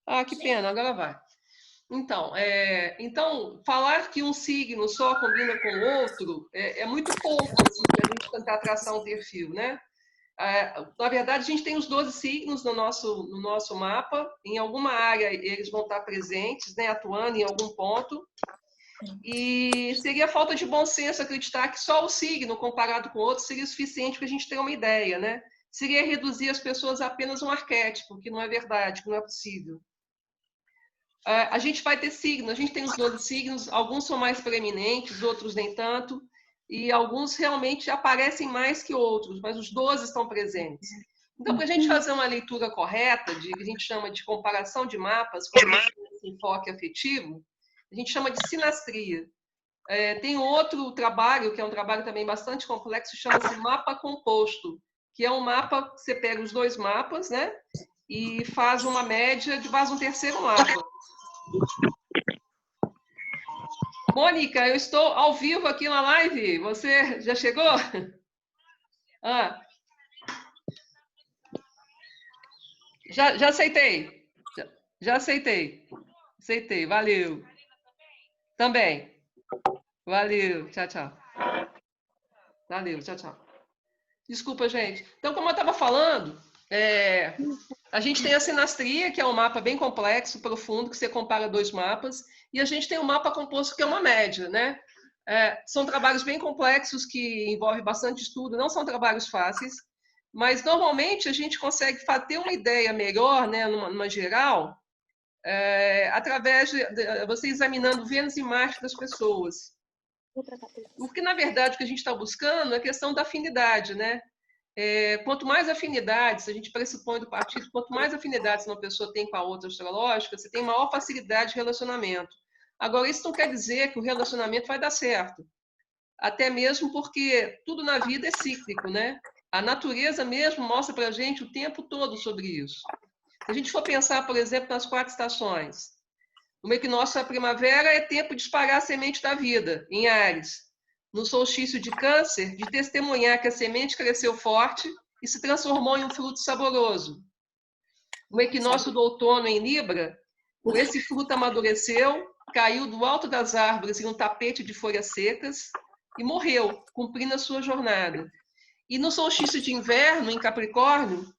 Ah, que pena, agora vai. Então, falar que um signo só combina com o outro é muito pouco, assim, para a gente tentar traçar um perfil, né? Na verdade, a gente tem os 12 signos no nosso mapa. Em alguma área eles vão estar presentes, né, atuando em algum ponto. E seria falta de bom senso acreditar que só o signo, comparado com outros, seria suficiente para a gente ter uma ideia, né? Seria reduzir as pessoas a apenas um arquétipo, que não é verdade, que não é possível. A gente vai ter signos, a gente tem os 12 signos, alguns são mais preeminentes, outros nem tanto, e alguns realmente aparecem mais que outros, mas os 12 estão presentes. Então, para a gente fazer uma leitura correta, que a gente chama de comparação de mapas, quando a gente tem esse enfoque afetivo, a gente chama de sinastria. Tem outro trabalho, que é um trabalho também bastante complexo, chama-se mapa composto, que é um mapa que você pega os dois mapas, né? E faz uma média, faz um terceiro mapa. Mônica, eu estou ao vivo aqui na live. Você já chegou? Ah, já aceitei. Já aceitei. Aceitei. Valeu. Também. Valeu. Tchau, tchau. Valeu. Tchau, tchau. Desculpa, gente. Então, como eu estava falando, a gente tem a sinastria, que é um mapa bem complexo, profundo, que você compara dois mapas, e a gente tem um mapa composto, que é uma média, né? São trabalhos bem complexos que envolvem bastante estudo, não são trabalhos fáceis, mas normalmente a gente consegue ter uma ideia melhor, né, numa geral, através de você examinando Vênus e Marte das pessoas. Porque, na verdade, o que a gente está buscando é a questão da afinidade, né? Quanto mais afinidades, a gente pressupõe do partido, quanto mais afinidades uma pessoa tem com a outra astrológica, você tem maior facilidade de relacionamento. Agora, isso não quer dizer que o relacionamento vai dar certo. Até mesmo porque tudo na vida é cíclico, né? A natureza mesmo mostra para a gente o tempo todo sobre isso. Se a gente for pensar, por exemplo, nas 4 estações, no equinócio da primavera é tempo de espalhar a semente da vida, em Áries. No solstício de Câncer, de testemunhar que a semente cresceu forte e se transformou em um fruto saboroso. No equinócio do outono, em Libra, esse fruto amadureceu, caiu do alto das árvores em um tapete de folhas secas e morreu, cumprindo a sua jornada. E no solstício de inverno, em Capricórnio,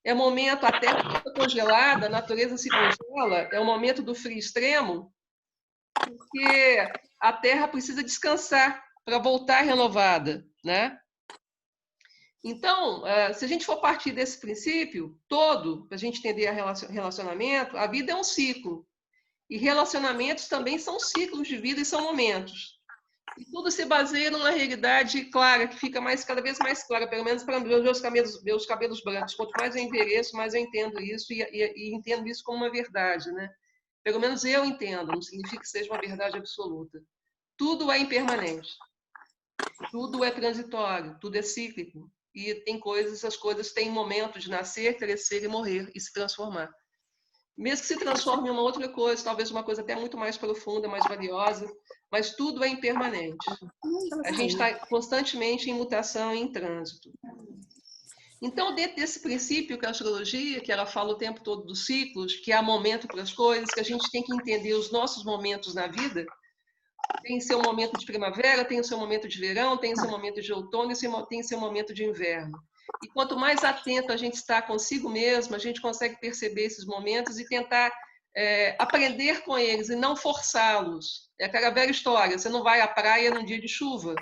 é o momento, a Terra fica congelada, a natureza se congela, é o momento do frio extremo, porque a Terra precisa descansar para voltar renovada, né? Então, se a gente for partir desse princípio todo, para a gente entender relacionamento, a vida é um ciclo. E relacionamentos também são ciclos de vida e são momentos. E tudo se baseia numa realidade clara, que fica cada vez mais clara, pelo menos para meus cabelos brancos. Quanto mais eu envelheço, mais eu entendo isso e entendo isso como uma verdade, né? Pelo menos eu entendo, não significa que seja uma verdade absoluta. Tudo é impermanente, tudo é transitório, tudo é cíclico. E tem coisas, as coisas têm momento de nascer, crescer e morrer e se transformar. Mesmo que se transforme em uma outra coisa, talvez uma coisa até muito mais profunda, mais valiosa, mas tudo é impermanente. A gente está constantemente em mutação e em trânsito. Então, dentro desse princípio que a astrologia, que ela fala o tempo todo dos ciclos, que há momento para as coisas, que a gente tem que entender os nossos momentos na vida, tem seu momento de primavera, tem o seu momento de verão, tem o seu momento de outono e tem o seu momento de inverno. E quanto mais atento a gente está consigo mesmo, a gente consegue perceber esses momentos e tentar aprender com eles e não forçá-los. É aquela velha história, você não vai à praia num dia de chuva.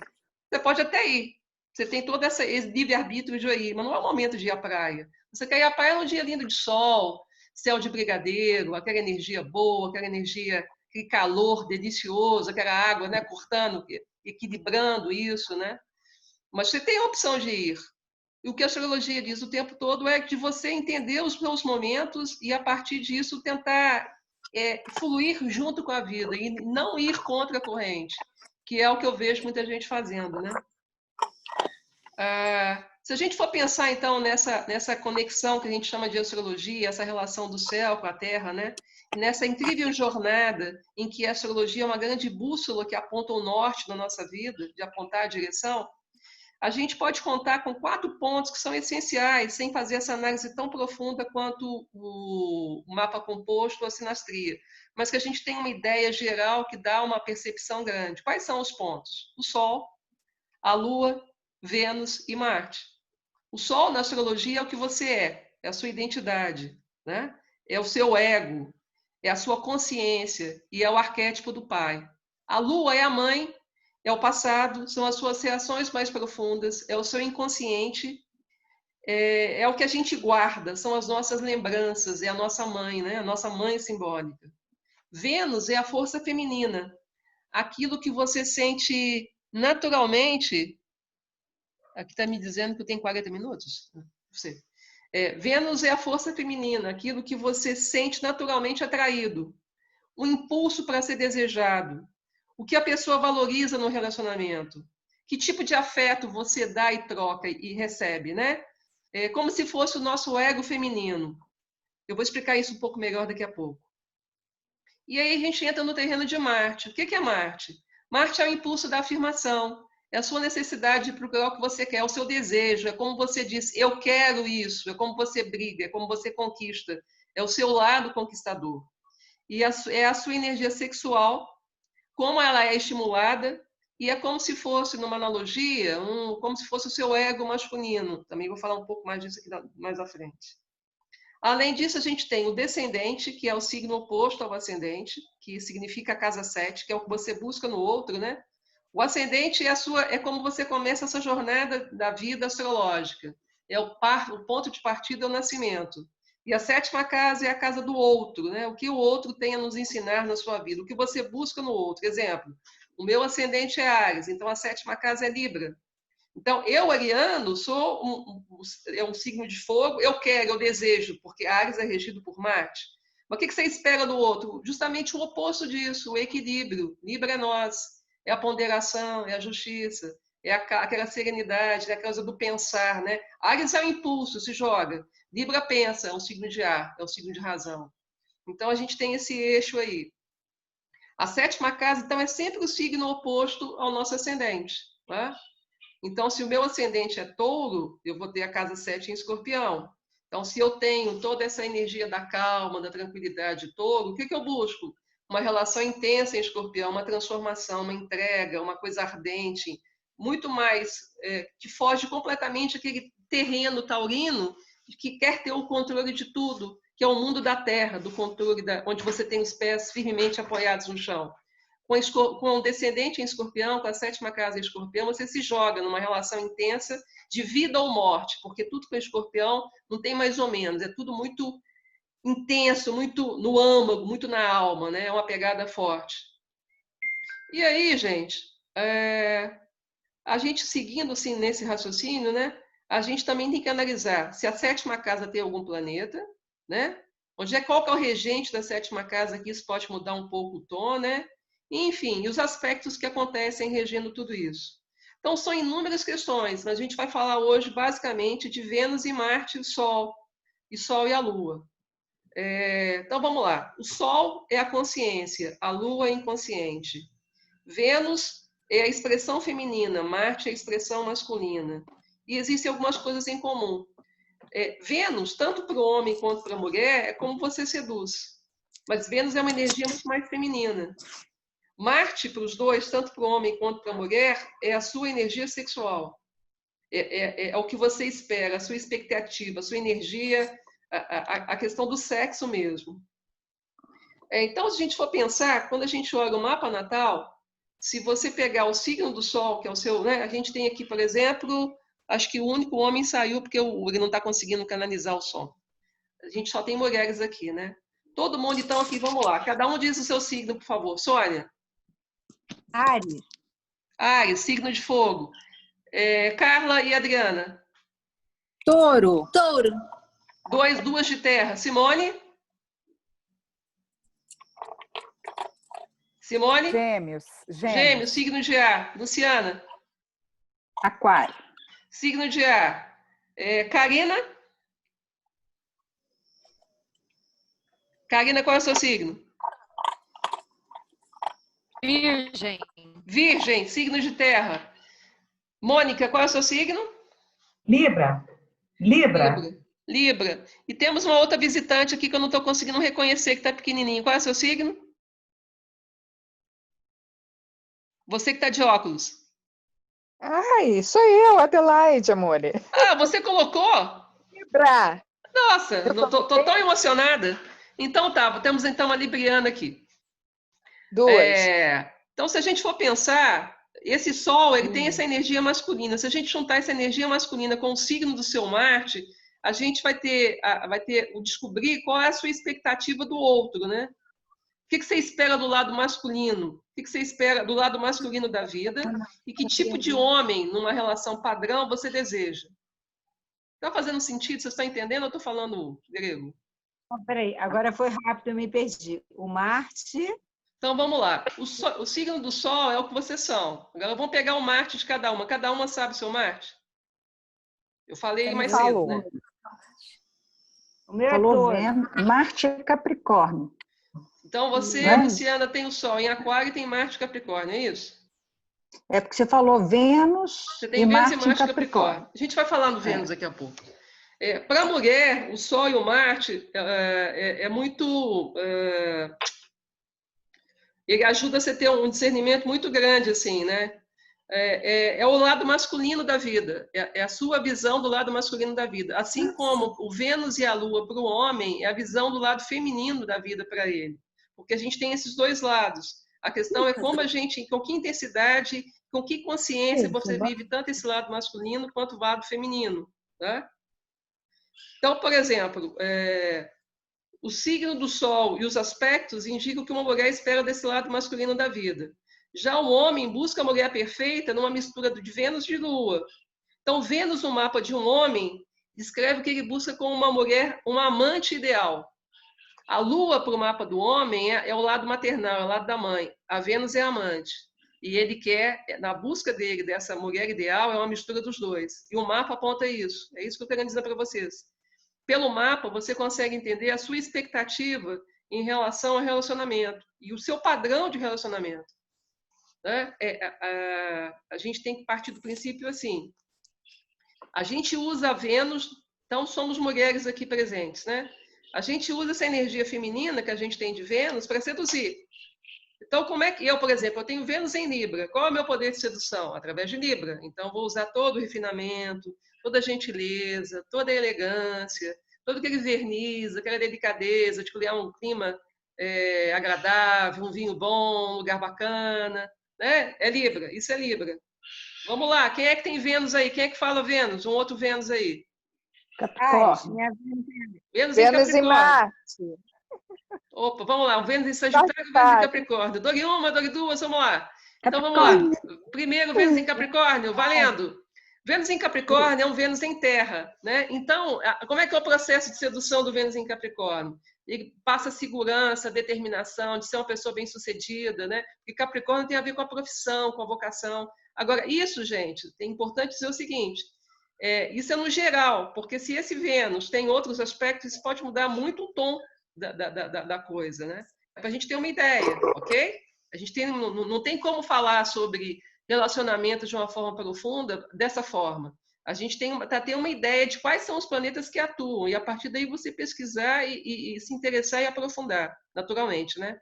Você pode até ir, você tem todo esse livre-arbítrio de ir, mas não é o momento de ir à praia. Você quer ir à praia num dia lindo de sol, céu de brigadeiro, aquela energia boa, aquela energia, aquele calor delicioso, aquela água, né, cortando, equilibrando isso, né? Mas você tem a opção de ir. E o que a astrologia diz o tempo todo é de você entender os seus momentos e, a partir disso, tentar fluir junto com a vida e não ir contra a corrente, que é o que eu vejo muita gente fazendo, né? Se a gente for pensar, então, nessa conexão que a gente chama de astrologia, essa relação do céu com a Terra, né? Nessa incrível jornada em que a astrologia é uma grande bússola que aponta o norte da nossa vida, de apontar a direção, a gente pode contar com 4 pontos que são essenciais, sem fazer essa análise tão profunda quanto o mapa composto ou a sinastria, mas que a gente tem uma ideia geral que dá uma percepção grande. Quais são os pontos? O Sol, a Lua, Vênus e Marte. O Sol, na astrologia, é o que você é a sua identidade, né? É o seu ego, é a sua consciência e é o arquétipo do pai. A Lua é a mãe, é o passado, são as suas reações mais profundas, é o seu inconsciente, é o que a gente guarda, são as nossas lembranças, é a nossa mãe, né? A nossa mãe simbólica. Vênus é a força feminina, aquilo que você sente naturalmente. Aqui está me dizendo que eu tenho 40 minutos? Você. Vênus é a força feminina, aquilo que você sente naturalmente atraído, o impulso para ser desejado, o que a pessoa valoriza no relacionamento, que tipo de afeto você dá e troca e recebe, né? É como se fosse o nosso ego feminino. Eu vou explicar isso um pouco melhor daqui a pouco. E aí a gente entra no terreno de Marte. O que é Marte? Marte é o impulso da afirmação, é a sua necessidade de procurar o que você quer, é o seu desejo, é como você diz, eu quero isso, é como você briga, é como você conquista, é o seu lado conquistador. E é a sua energia sexual, como ela é estimulada, e é como se fosse, numa analogia, como se fosse o seu ego masculino. Também vou falar um pouco mais disso aqui mais à frente. Além disso, a gente tem o descendente, que é o signo oposto ao ascendente, que significa a casa 7, que é o que você busca no outro, né? O ascendente é como você começa essa jornada da vida astrológica. É o ponto de partida é o nascimento. E a 7ª casa é a casa do outro, né? O que o outro tem a nos ensinar na sua vida, o que você busca no outro. Exemplo, o meu ascendente é Áries, então a 7ª casa é Libra. Então, eu, ariano, sou um signo de fogo, eu quero, eu desejo, porque Áries é regido por Marte. Mas o que você espera do outro? Justamente o oposto disso, o equilíbrio. Libra é nós, é a ponderação, é a justiça, é aquela serenidade, é a causa do pensar, né? Áries é o impulso, se joga. Libra pensa, é um signo de ar, é um signo de razão. Então, a gente tem esse eixo aí. A 7ª casa, então, é sempre o signo oposto ao nosso ascendente, tá? Então, se o meu ascendente é touro, eu vou ter a casa 7 em escorpião. Então, se eu tenho toda essa energia da calma, da tranquilidade touro, o que eu busco? Uma relação intensa em escorpião, uma transformação, uma entrega, uma coisa ardente, muito mais, que foge completamente aquele terreno taurino que quer ter o controle de tudo, que é o mundo da terra, do controle, onde você tem os pés firmemente apoiados no chão. Com o descendente em escorpião, com a 7ª casa em escorpião, você se joga numa relação intensa de vida ou morte, porque tudo com escorpião não tem mais ou menos, é tudo muito intenso, muito no âmago, muito na alma, né? É uma pegada forte. E aí, gente, a gente seguindo assim nesse raciocínio, né? A gente também tem que analisar se a 7ª casa tem algum planeta, né? Qual que é o regente da 7ª casa, que isso pode mudar um pouco o tom, né? Enfim, e os aspectos que acontecem regendo tudo isso. Então, são inúmeras questões, mas a gente vai falar hoje basicamente de Vênus e Marte e Sol e a Lua. Então, vamos lá. O Sol é a consciência, a Lua é inconsciente. Vênus é a expressão feminina, Marte é a expressão masculina. E existem algumas coisas em comum. Vênus, tanto para o homem quanto para a mulher, é como você seduz. Mas Vênus é uma energia muito mais feminina. Marte, para os dois, tanto para o homem quanto para a mulher, é a sua energia sexual. É o que você espera, a sua expectativa, a sua energia, a questão do sexo mesmo. Então, se a gente for pensar, quando a gente olha o mapa natal, se você pegar o signo do Sol, que é o seu, né? A gente tem aqui, por exemplo, acho que o único homem saiu porque ele não está conseguindo canalizar o som. A gente só tem mulheres aqui, né? Todo mundo, então, aqui, vamos lá. Cada um diz o seu signo, por favor. Sônia? Áries. Áries, signo de fogo. Carla e Adriana? Touro. Touro. Duas de terra. Simone? Simone? Gêmeos. Gêmeos, signo de ar. Luciana? Aquário. Signo de ar. Karina? Karina, qual é o seu signo? Virgem. Virgem, signo de terra. Mônica, qual é o seu signo? Libra. Libra. Libra. Libra. E temos uma outra visitante aqui que eu não estou conseguindo reconhecer, que está pequenininho. Qual é o seu signo? Você que está de óculos. Ai, sou eu, Adelaide, amore. Ah, você colocou? Libra. Nossa, Eu tô tão emocionada. Então tá, temos então uma libriana aqui. Duas. Então, se a gente for pensar, esse Sol ele tem essa energia masculina. Se a gente juntar essa energia masculina com o signo do seu Marte, a gente vai ter o descobrir qual é a sua expectativa do outro, né? O que você espera do lado masculino? O que você espera do lado masculino da vida? E que tipo de homem, numa relação padrão, você deseja? Está fazendo sentido? Você está entendendo? Eu estou falando grego. Peraí, agora foi rápido, eu me perdi. O Marte. Então vamos lá. O signo do Sol é o que vocês são. Agora vamos pegar o Marte de cada uma. Cada uma sabe o seu Marte? Eu falei mais cedo, né? O meu Falou é Vênus, Marte e Capricórnio. Então você, Luciana, tem o Sol em Aquário e tem Marte em Capricórnio, é isso? É porque você falou Vênus Você tem e Vênus Marte e em Marte em Capricórnio. Capricórnio. A gente vai falar do Vênus daqui a pouco. Para a mulher, o Sol e o Marte é muito... ele ajuda você a ter um discernimento muito grande, assim, né? É o lado masculino da vida, é a sua visão do lado masculino da vida. Assim como o Vênus e a Lua para o homem é a visão do lado feminino da vida para ele. Porque a gente tem esses dois lados. A questão é como a gente, com que intensidade, com que consciência você vive tanto esse lado masculino quanto o lado feminino. Tá? Então, por exemplo, o signo do Sol e os aspectos indicam que uma mulher espera desse lado masculino da vida. Já o homem busca a mulher perfeita numa mistura de Vênus e de Lua. Então, Vênus no mapa de um homem descreve que ele busca como uma mulher, uma amante ideal. A Lua, para o mapa do homem, é o lado maternal, é o lado da mãe. A Vênus é a amante. E ele quer, na busca dele, dessa mulher ideal, é uma mistura dos dois. E o mapa aponta isso. É isso que eu quero dizer para vocês. Pelo mapa, você consegue entender a sua expectativa em relação ao relacionamento e o seu padrão de relacionamento. Né? A gente tem que partir do princípio assim. A gente usa a Vênus, então somos mulheres aqui presentes, né? A gente usa essa energia feminina que a gente tem de Vênus para seduzir. Então, como é que eu, por exemplo, eu tenho Vênus em Libra. Qual é o meu poder de sedução? Através de Libra. Então, vou usar todo o refinamento, toda a gentileza, toda a elegância, todo aquele verniz, aquela delicadeza de criar um clima agradável, um vinho bom, um lugar bacana. Né? É Libra, isso é Libra. Vamos lá, quem é que tem Vênus aí? Quem é que fala Vênus? Um outro Vênus aí. Capricórnio. Vênus em Vênus Capricórnio. e Marte. Opa, vamos lá. O Vênus em Sagitário e Vênus em Capricórnio. Dou uma, dou duas, vamos lá. Então vamos lá. Primeiro, Vênus em Capricórnio, valendo. Vênus em Capricórnio é um Vênus em Terra, né? Então, como é que é o processo de sedução do Vênus em Capricórnio? Ele passa segurança, determinação, de ser uma pessoa bem-sucedida, né? Porque Capricórnio tem a ver com a profissão, com a vocação. Agora, isso, gente, é importante dizer o seguinte, isso é no geral, porque se esse Vênus tem outros aspectos, isso pode mudar muito o tom da coisa, né? Para a gente ter uma ideia, ok? A gente não tem como falar sobre relacionamento de uma forma profunda dessa forma. A gente tem uma ideia de quais são os planetas que atuam, e a partir daí você pesquisar e se interessar e aprofundar, naturalmente, né?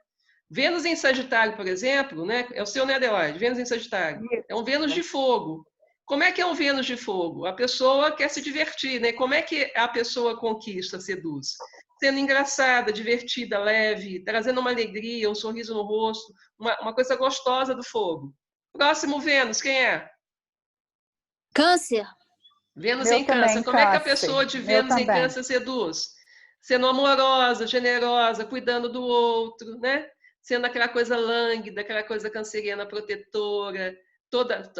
Vênus em Sagitário, por exemplo, né? É o seu, né, Adelaide? Vênus em Sagitário. É um Vênus de fogo. Como é que é um Vênus de fogo? A pessoa quer se divertir, né? Como é que a pessoa conquista, seduz? Sendo engraçada, divertida, leve, trazendo uma alegria, um sorriso no rosto, uma coisa gostosa do fogo. Próximo Vênus, quem é? Câncer. Vênus Meu em Câncer. também, Como é que a Câncer. pessoa de Meu Vênus em também. Câncer seduz? Sendo amorosa, generosa, cuidando do outro, né? Sendo aquela coisa lânguida, aquela coisa canceriana protetora, toda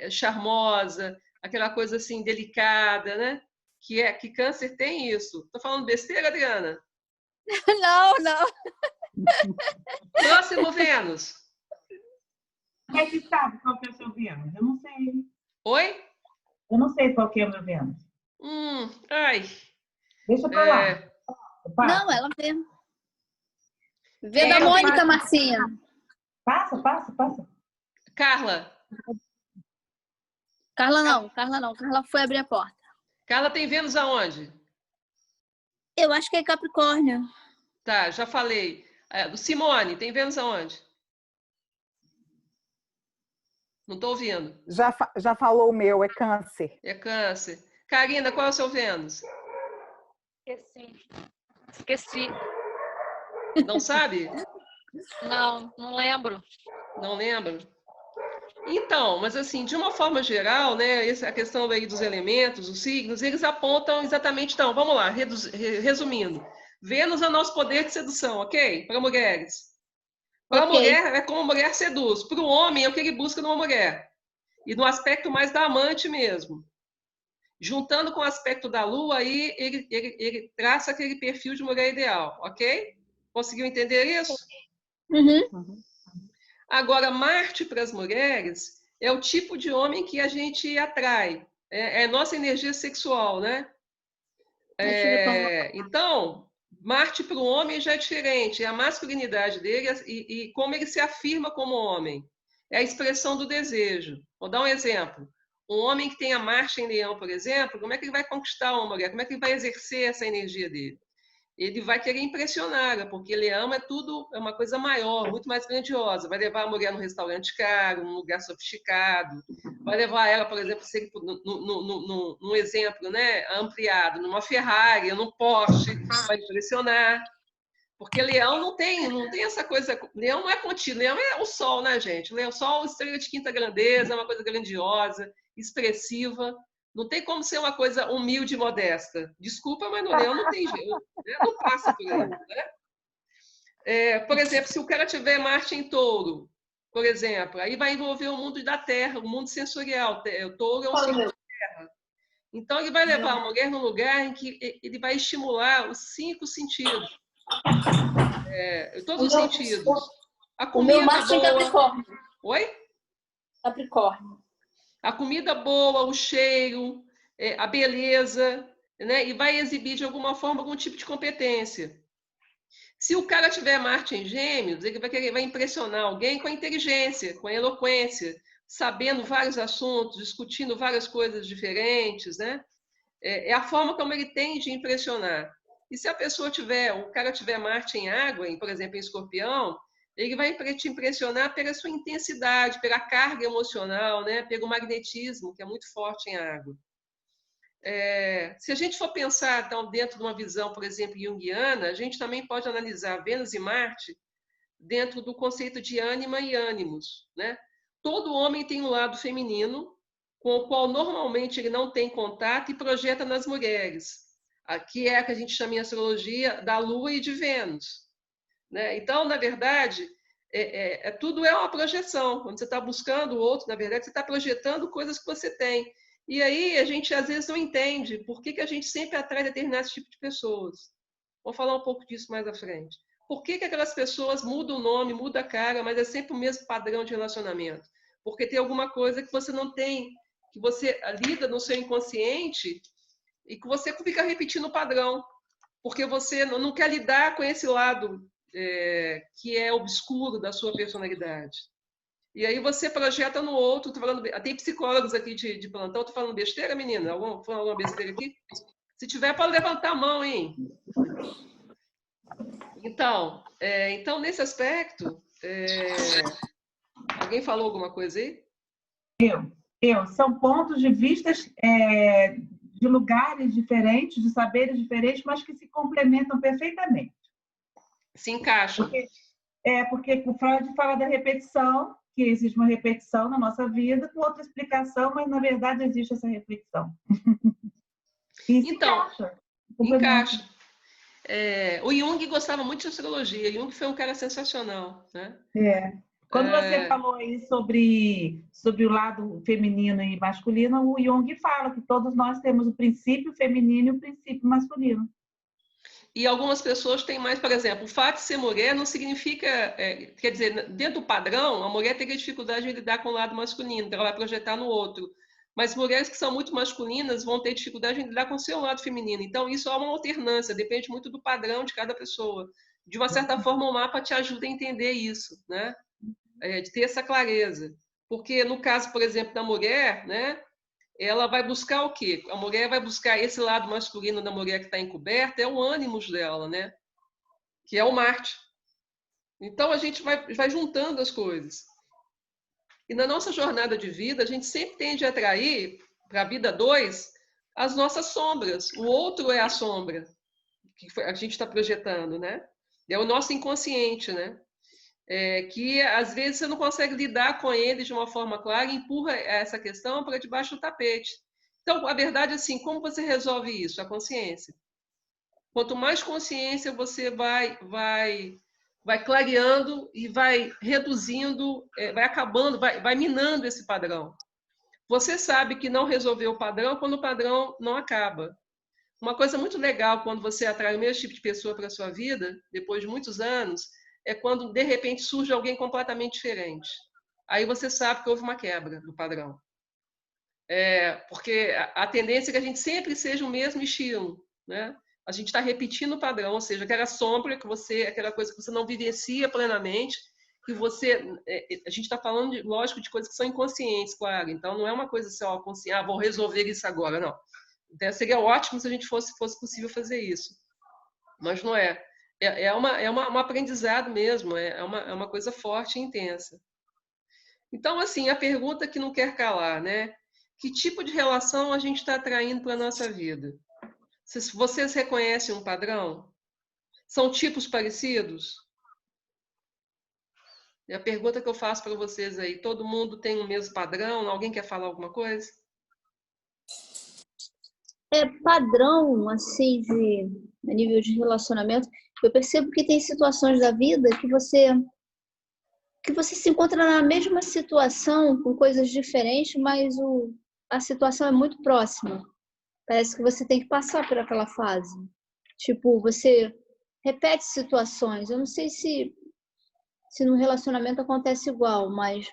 charmosa, aquela coisa assim delicada, né? Que Câncer tem isso. Estou falando besteira, Adriana? Não, não. Próximo Vênus. Como é que sabe qual que é o seu Vênus? Eu não sei. Oi? Eu não sei qual que é o meu Vênus. Ai. Deixa pra lá. Não, ela mesmo. Vê da Mônica, Marcinha. Passa. Carla. Carla não. Carla foi abrir a porta. Carla tem Vênus aonde? Eu acho que é Capricórnio. Tá, já falei. Simone, tem Vênus aonde? Não estou ouvindo. Já falou o meu, é Câncer. É Câncer. Karina, qual é o seu Vênus? Esqueci. Não sabe? Não lembro. Não lembro? Então, mas assim, de uma forma geral, né, a questão aí dos elementos, os signos, eles apontam exatamente, então, vamos lá, resumindo. Vênus é o nosso poder de sedução, ok? Para mulheres. Para a mulher, é como a mulher seduz. Para o homem, é o que ele busca numa mulher. E no aspecto mais da amante mesmo. Juntando com o aspecto da Lua, aí ele traça aquele perfil de mulher ideal, ok? Conseguiu entender isso? Uhum. Agora, Marte para as mulheres é o tipo de homem que a gente atrai. É a nossa energia sexual, né? Então, Marte para o homem já é diferente. É a masculinidade dele e como ele se afirma como homem. É a expressão do desejo. Vou dar um exemplo. Um homem que tem a Marte em Leão, por exemplo, como é que ele vai conquistar uma mulher? Como é que ele vai exercer essa energia dele? Ele vai querer impressioná-la, porque Leão é tudo, é uma coisa maior, muito mais grandiosa. Vai levar a mulher num restaurante caro, num lugar sofisticado. Vai levar ela, por exemplo, num exemplo, né, ampliado, numa Ferrari, num Porsche, vai impressionar. Porque Leão não tem essa coisa. Leão não é contido, Leão é o Sol, né, gente? O Sol, estrela de quinta grandeza, é uma coisa grandiosa, expressiva. Não tem como ser uma coisa humilde e modesta. Desculpa, mas no Leão não tem jeito. Né? Não passa por aí. Né? Por exemplo, se o cara tiver Marte em Touro, por exemplo, aí vai envolver o mundo da Terra, o mundo sensorial. O Touro é um signo da Terra. Então, ele vai levar a mulher num lugar em que ele vai estimular os 5 sentidos. Todos os sentidos. A comida o meu Marte boa. em Capricórnio. Oi? Capricórnio. A comida boa, o cheiro, a beleza, né? E vai exibir de alguma forma algum tipo de competência. Se o cara tiver Marte em Gêmeos, ele vai impressionar alguém com a inteligência, com a eloquência, sabendo vários assuntos, discutindo várias coisas diferentes, né? É a forma como ele tem de impressionar. E se a pessoa o cara tiver Marte em água, por exemplo, em Escorpião, ele vai te impressionar pela sua intensidade, pela carga emocional, né? Pelo magnetismo, que é muito forte em água. Se a gente for pensar então, dentro de uma visão, por exemplo, junguiana, a gente também pode analisar Vênus e Marte dentro do conceito de ânima e ânimos. Né? Todo homem tem um lado feminino, com o qual normalmente ele não tem contato e projeta nas mulheres, que é a que a gente chama em astrologia da Lua e de Vênus. Né? Então, na verdade, tudo é uma projeção. Quando você está buscando o outro, na verdade, você está projetando coisas que você tem. E aí a gente, às vezes, não entende por que a gente sempre atrai determinados tipos de pessoas. Vou falar um pouco disso mais à frente. Por que aquelas pessoas mudam o nome, mudam a cara, mas é sempre o mesmo padrão de relacionamento? Porque tem alguma coisa que você não tem, que você lida no seu inconsciente e que você fica repetindo o padrão. Porque você não quer lidar com esse lado que é obscuro da sua personalidade. E aí você projeta no outro. Tem psicólogos aqui de plantão. Estou falando besteira, menina? Falando alguma besteira aqui? Se tiver, pode levantar a mão, hein? Então, nesse aspecto, alguém falou alguma coisa aí? São pontos de vista de lugares diferentes, de saberes diferentes, mas que se complementam perfeitamente. Se encaixam. Porque o Freud fala da repetição, que existe uma repetição na nossa vida, com outra explicação, mas na verdade existe essa repetição. Então, encaixa. O Jung gostava muito de astrologia. Jung foi um cara sensacional, né? Quando você falou aí sobre o lado feminino e masculino, o Jung fala que todos nós temos o princípio feminino e o princípio masculino. E algumas pessoas têm mais, por exemplo, o fato de ser mulher não significa, quer dizer, dentro do padrão, a mulher teria dificuldade de lidar com o lado masculino, então ela vai projetar no outro. Mas mulheres que são muito masculinas vão ter dificuldade em lidar com o seu lado feminino. Então, isso é uma alternância, depende muito do padrão de cada pessoa. De uma certa forma, o mapa te ajuda a entender isso, né? De ter essa clareza. Porque, no caso, por exemplo, da mulher, né? ela vai buscar o quê? A mulher vai buscar esse lado masculino da mulher que está encoberta, é o ânimos dela, né? Que é o Marte. Então, a gente vai juntando as coisas. E na nossa jornada de vida, a gente sempre tende a atrair para a vida 2 as nossas sombras. O outro é a sombra que a gente está projetando, né? É o nosso inconsciente, né? Que às vezes você não consegue lidar com ele de uma forma clara e empurra essa questão para debaixo do tapete. Então, a verdade é assim, como você resolve isso? A consciência. Quanto mais consciência você vai clareando e vai reduzindo, vai acabando, vai minando esse padrão. Você sabe que não resolveu o padrão quando o padrão não acaba. Uma coisa muito legal quando você atrai o mesmo tipo de pessoa para a sua vida, depois de muitos anos, é quando, de repente, surge alguém completamente diferente. Aí você sabe que houve uma quebra do padrão. Porque a tendência é que a gente sempre seja o mesmo estilo, né? A gente está repetindo o padrão, ou seja, aquela sombra aquela coisa que você não vivencia plenamente, que a gente está falando, lógico, de coisas que são inconscientes, claro. Então, não é uma coisa só consciente, vou resolver isso agora, não. Então, seria ótimo se a gente fosse possível fazer isso. Mas não é. É um aprendizado mesmo, é uma coisa forte e intensa. Então, assim, a pergunta que não quer calar, né? Que tipo de relação a gente está atraindo para a nossa vida? Vocês reconhecem um padrão? São tipos parecidos? É a pergunta que eu faço para vocês aí. Todo mundo tem o mesmo padrão? Alguém quer falar alguma coisa? Padrão, assim, a nível de relacionamento, eu percebo que tem situações da vida que você se encontra na mesma situação, com coisas diferentes, mas a situação é muito próxima. Parece que você tem que passar por aquela fase. Tipo, você repete situações. Eu não sei se no relacionamento acontece igual, mas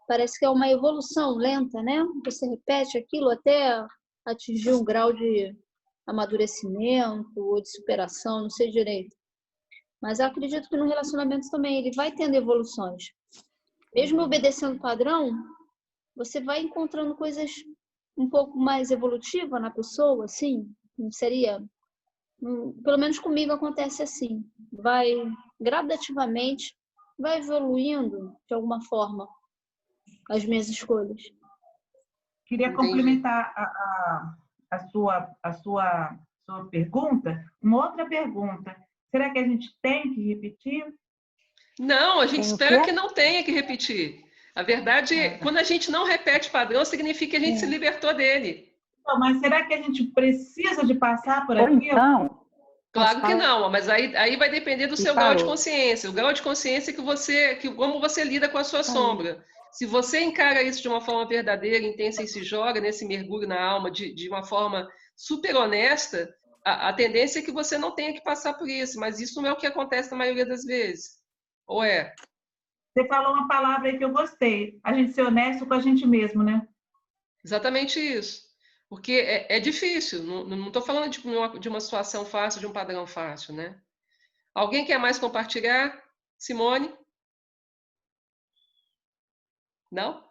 parece que é uma evolução lenta, né? Você repete aquilo até atingir um grau de amadurecimento ou de superação, não sei direito. Mas eu acredito que no relacionamento também ele vai tendo evoluções. Mesmo obedecendo o padrão, você vai encontrando coisas um pouco mais evolutivas na pessoa, assim, não seria? Pelo menos comigo acontece assim. Vai gradativamente, vai evoluindo de alguma forma as minhas escolhas. Queria complementar a sua pergunta. Uma outra pergunta. Será que a gente tem que repetir? Não, a gente espera que não tenha que repetir. A verdade é, quando a gente não repete padrão, significa que a gente se libertou dele. Não, mas será que a gente precisa de passar por Ou aquilo? então, Claro que não, mas aí vai depender do seu grau de consciência. O grau de consciência como você lida com a sua sombra. Se você encara isso de uma forma verdadeira, intensa e se joga nesse mergulho na alma de uma forma super honesta, a tendência é que você não tenha que passar por isso, mas isso não é o que acontece na maioria das vezes. Ou é? Você falou uma palavra aí que eu gostei. A gente ser honesto com a gente mesmo, né? Exatamente isso. Porque é difícil. Não estou falando de uma situação fácil, de um padrão fácil, né? Alguém quer mais compartilhar? Simone? Não?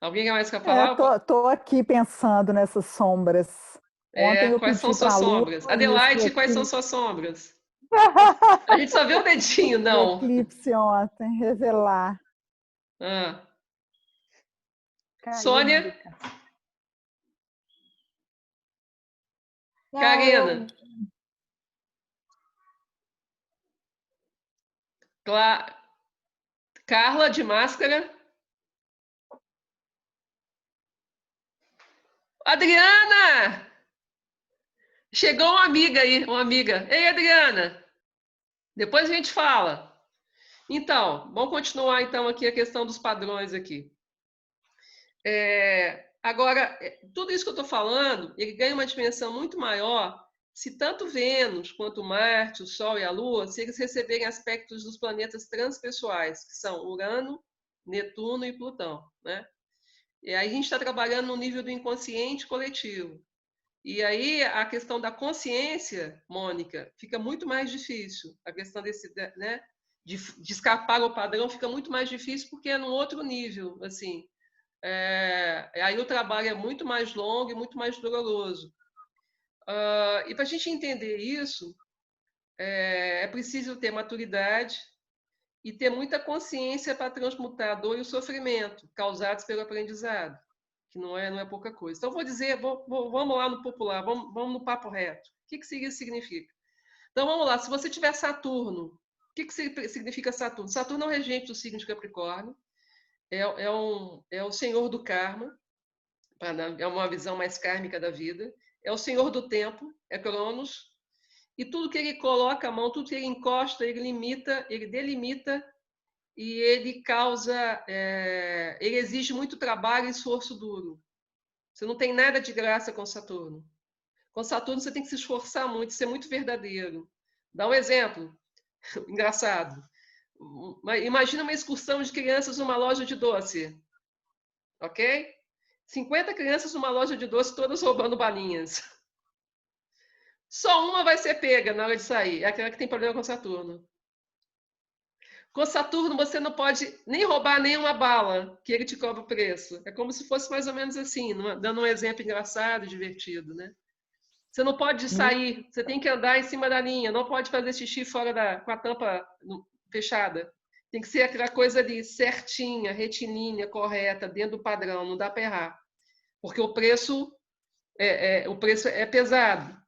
Alguém quer mais falar? Tô aqui pensando nessas sombras. Ontem eu Quais pedi são suas pra Lu sombras? Adelaide, quais são suas sombras? A gente só vê o dedinho, não. eclipse ontem, revelar. Sônia? Karina? Carla, de máscara? Adriana! Chegou uma amiga aí, uma amiga. Ei, Adriana! Depois a gente fala. Então, vamos continuar então aqui a questão dos padrões aqui. Agora, tudo isso que eu estou falando, ele ganha uma dimensão muito maior se tanto Vênus quanto Marte, o Sol e a Lua, se eles receberem aspectos dos planetas transpessoais, que são Urano, Netuno e Plutão, né? E aí a gente está trabalhando no nível do inconsciente coletivo. E aí a questão da consciência, Mônica, fica muito mais difícil. A questão né, de escapar ao padrão fica muito mais difícil porque é num outro nível, assim. aí o trabalho é muito mais longo e muito mais doloroso. E para a gente entender isso, é preciso ter maturidade e ter muita consciência para transmutar a dor e o sofrimento causados pelo aprendizado, que não é pouca coisa. Então, vou dizer, vamos lá no popular, vamos no papo reto. O que isso significa? Então, vamos lá. Se você tiver Saturno, o que significa Saturno? Saturno é o regente do signo de Capricórnio, é o senhor do karma, é uma visão mais kármica da vida, é o senhor do tempo, é Cronos, e tudo que ele coloca a mão, tudo que ele encosta, ele limita, ele delimita, e ele causa, ele exige muito trabalho e esforço duro. Você não tem nada de graça com Saturno. Com Saturno você tem que se esforçar muito, ser muito verdadeiro. Dá um exemplo engraçado. Imagina uma excursão de crianças numa loja de doce, ok? 50 crianças numa loja de doce, todas roubando balinhas. Só uma vai ser pega na hora de sair, é aquela que tem problema com Saturno. Com Saturno, você não pode nem roubar nenhuma bala, que ele te cobra o preço. É como se fosse mais ou menos assim, dando um exemplo engraçado, divertido, né? Você não pode sair, você tem que andar em cima da linha, não pode fazer xixi fora com a tampa fechada. Tem que ser aquela coisa ali, certinha, retilínea, correta, dentro do padrão, não dá para errar. Porque o preço é pesado.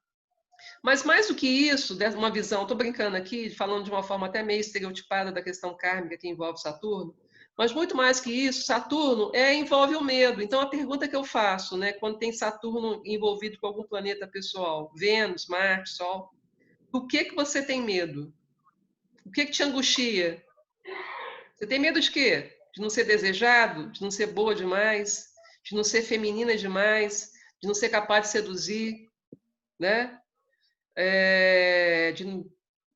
Mas mais do que isso, uma visão, estou brincando aqui, falando de uma forma até meio estereotipada da questão kármica que envolve Saturno, mas muito mais que isso, Saturno envolve o medo. Então, a pergunta que eu faço, né, quando tem Saturno envolvido com algum planeta pessoal, Vênus, Marte, Sol, do que você tem medo? O que te angustia? Você tem medo de quê? De não ser desejado? De não ser boa demais? De não ser feminina demais? De não ser capaz de seduzir? Né?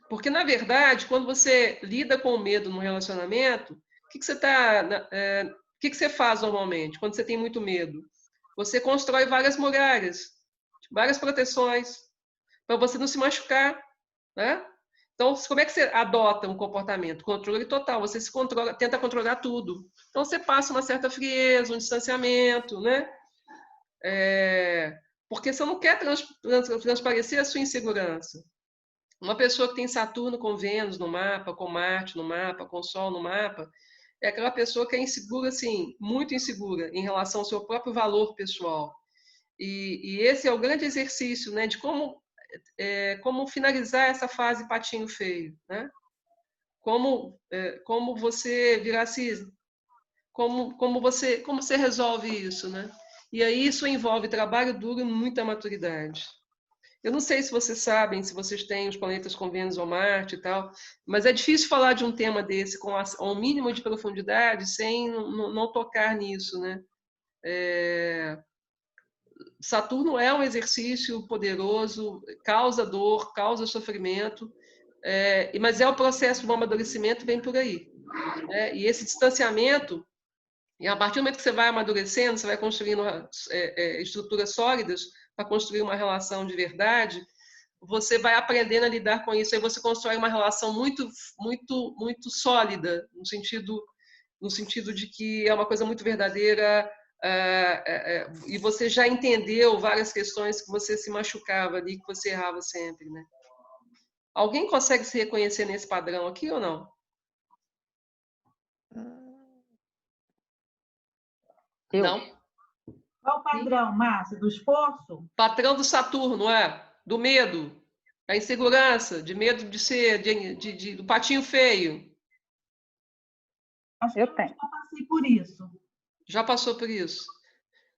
Porque, na verdade, quando você lida com o medo no relacionamento, o que você faz normalmente quando você tem muito medo? Você constrói várias muralhas, várias proteções, para você não se machucar, né? Então, como é que você adota um comportamento? Controle total, você tenta controlar tudo. Então, você passa uma certa frieza, um distanciamento, né? Porque você não quer transparecer a sua insegurança. Uma pessoa que tem Saturno com Vênus no mapa, com Marte no mapa, com Sol no mapa, é aquela pessoa que é insegura, assim, muito insegura em relação ao seu próprio valor pessoal. E esse é o grande exercício, né, de como finalizar essa fase patinho feio, né? Como você virar cisne, como você resolve isso, né? E aí isso envolve trabalho duro e muita maturidade. Eu não sei se vocês sabem, se vocês têm os planetas com Vênus ou Marte e tal, mas é difícil falar de um tema desse com um mínimo de profundidade sem não tocar nisso, né? Saturno é um exercício poderoso, causa dor, causa sofrimento, mas o processo do amadurecimento vem por aí. Né? E esse distanciamento, e a partir do momento que você vai amadurecendo, você vai construindo estruturas sólidas para construir uma relação de verdade, você vai aprendendo a lidar com isso, aí você constrói uma relação muito, muito, muito sólida, no sentido de que é uma coisa muito verdadeira, e você já entendeu várias questões que você se machucava ali, que você errava sempre, né? Alguém consegue se reconhecer nesse padrão aqui ou não? Não? Qual o padrão, Márcia? Do esforço? Padrão do Saturno, do medo, da insegurança, de medo de ser, do patinho feio. Acho que eu já passei por isso. Já passou por isso?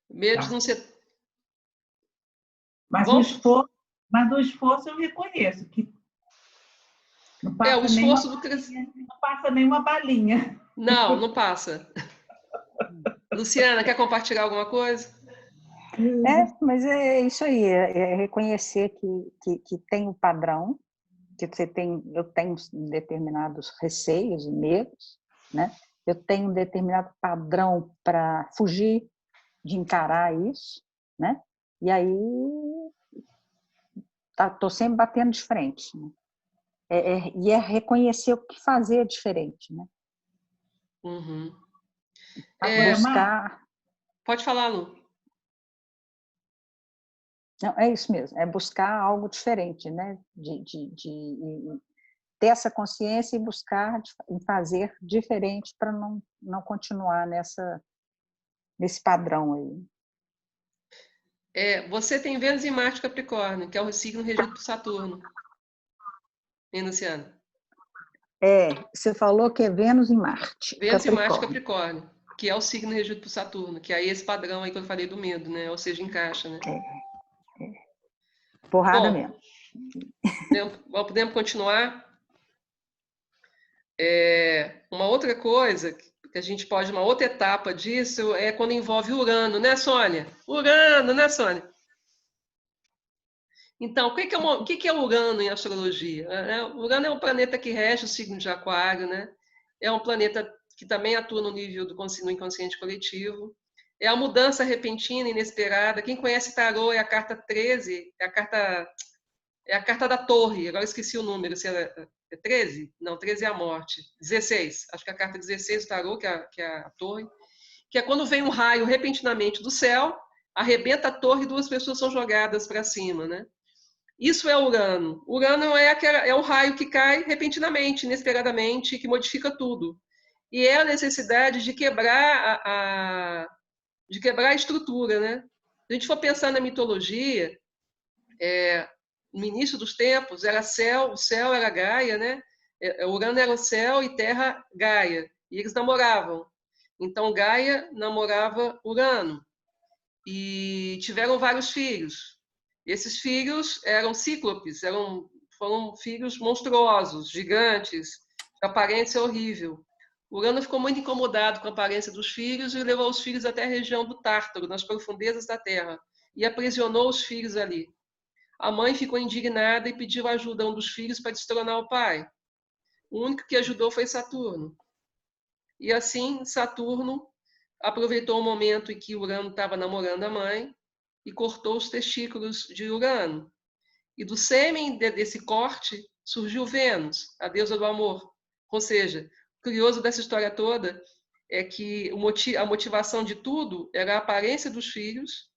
Medo de não ser... Mas do esforço eu reconheço que não passa o esforço não passa nenhuma balinha. Não passa. Luciana, quer compartilhar alguma coisa? Mas é isso aí, é reconhecer que tem um padrão, que eu tenho determinados receios e medos, né? Eu tenho um determinado padrão para fugir de encarar isso, né? E aí estou sempre batendo de frente, né? E é reconhecer o que fazer diferente, né? Uhum. Buscar Pode falar, Lu. Não, é isso mesmo, é buscar algo diferente, né? Ter essa consciência e buscar fazer diferente para não continuar nesse padrão aí. Você tem Vênus em Marte Capricórnio, que é o signo regido por Saturno. Hein, Luciana? Você falou que é Vênus em Marte. Vênus em Marte Capricórnio, que é o signo regido por Saturno, que aí esse padrão aí que eu falei do medo, né? Ou seja, encaixa, né? Porrada Bom, mesmo. Podemos continuar? Uma outra coisa que a gente pode, uma outra etapa disso é quando envolve Urano, né, Sônia? Urano, né, Sônia? Então, o que é Urano em astrologia? Urano é um planeta que rege o signo de Aquário, né? É um planeta que também atua no nível do inconsciente coletivo. É a mudança repentina, inesperada. Quem conhece tarô é a carta 13, é a carta da torre. Agora eu esqueci o número, se é 13? Não, 13 é a morte. 16, acho que é a carta 16 do tarô, que é a torre. Que é quando vem um raio repentinamente do céu, arrebenta a torre e duas pessoas são jogadas para cima, né? Isso é Urano. Urano é o raio que cai repentinamente, inesperadamente, que modifica tudo. E é a necessidade de quebrar a estrutura, né? Se a gente for pensar na mitologia, no início dos tempos, era o céu era Gaia, né? Urano era o céu e Terra Gaia. E eles namoravam. Então Gaia namorava Urano. E tiveram vários filhos. Esses filhos eram cíclopes, foram filhos monstruosos, gigantes, de aparência horrível. Urano ficou muito incomodado com a aparência dos filhos e levou os filhos até a região do Tártaro, nas profundezas da Terra, e aprisionou os filhos ali. A mãe ficou indignada e pediu ajuda a um dos filhos para destronar o pai. O único que ajudou foi Saturno. E assim, Saturno aproveitou o momento em que Urano estava namorando a mãe e cortou os testículos de Urano. E do sêmen desse corte surgiu Vênus, a deusa do amor. Ou seja, o curioso dessa história toda é que a motivação de tudo era a aparência dos filhos,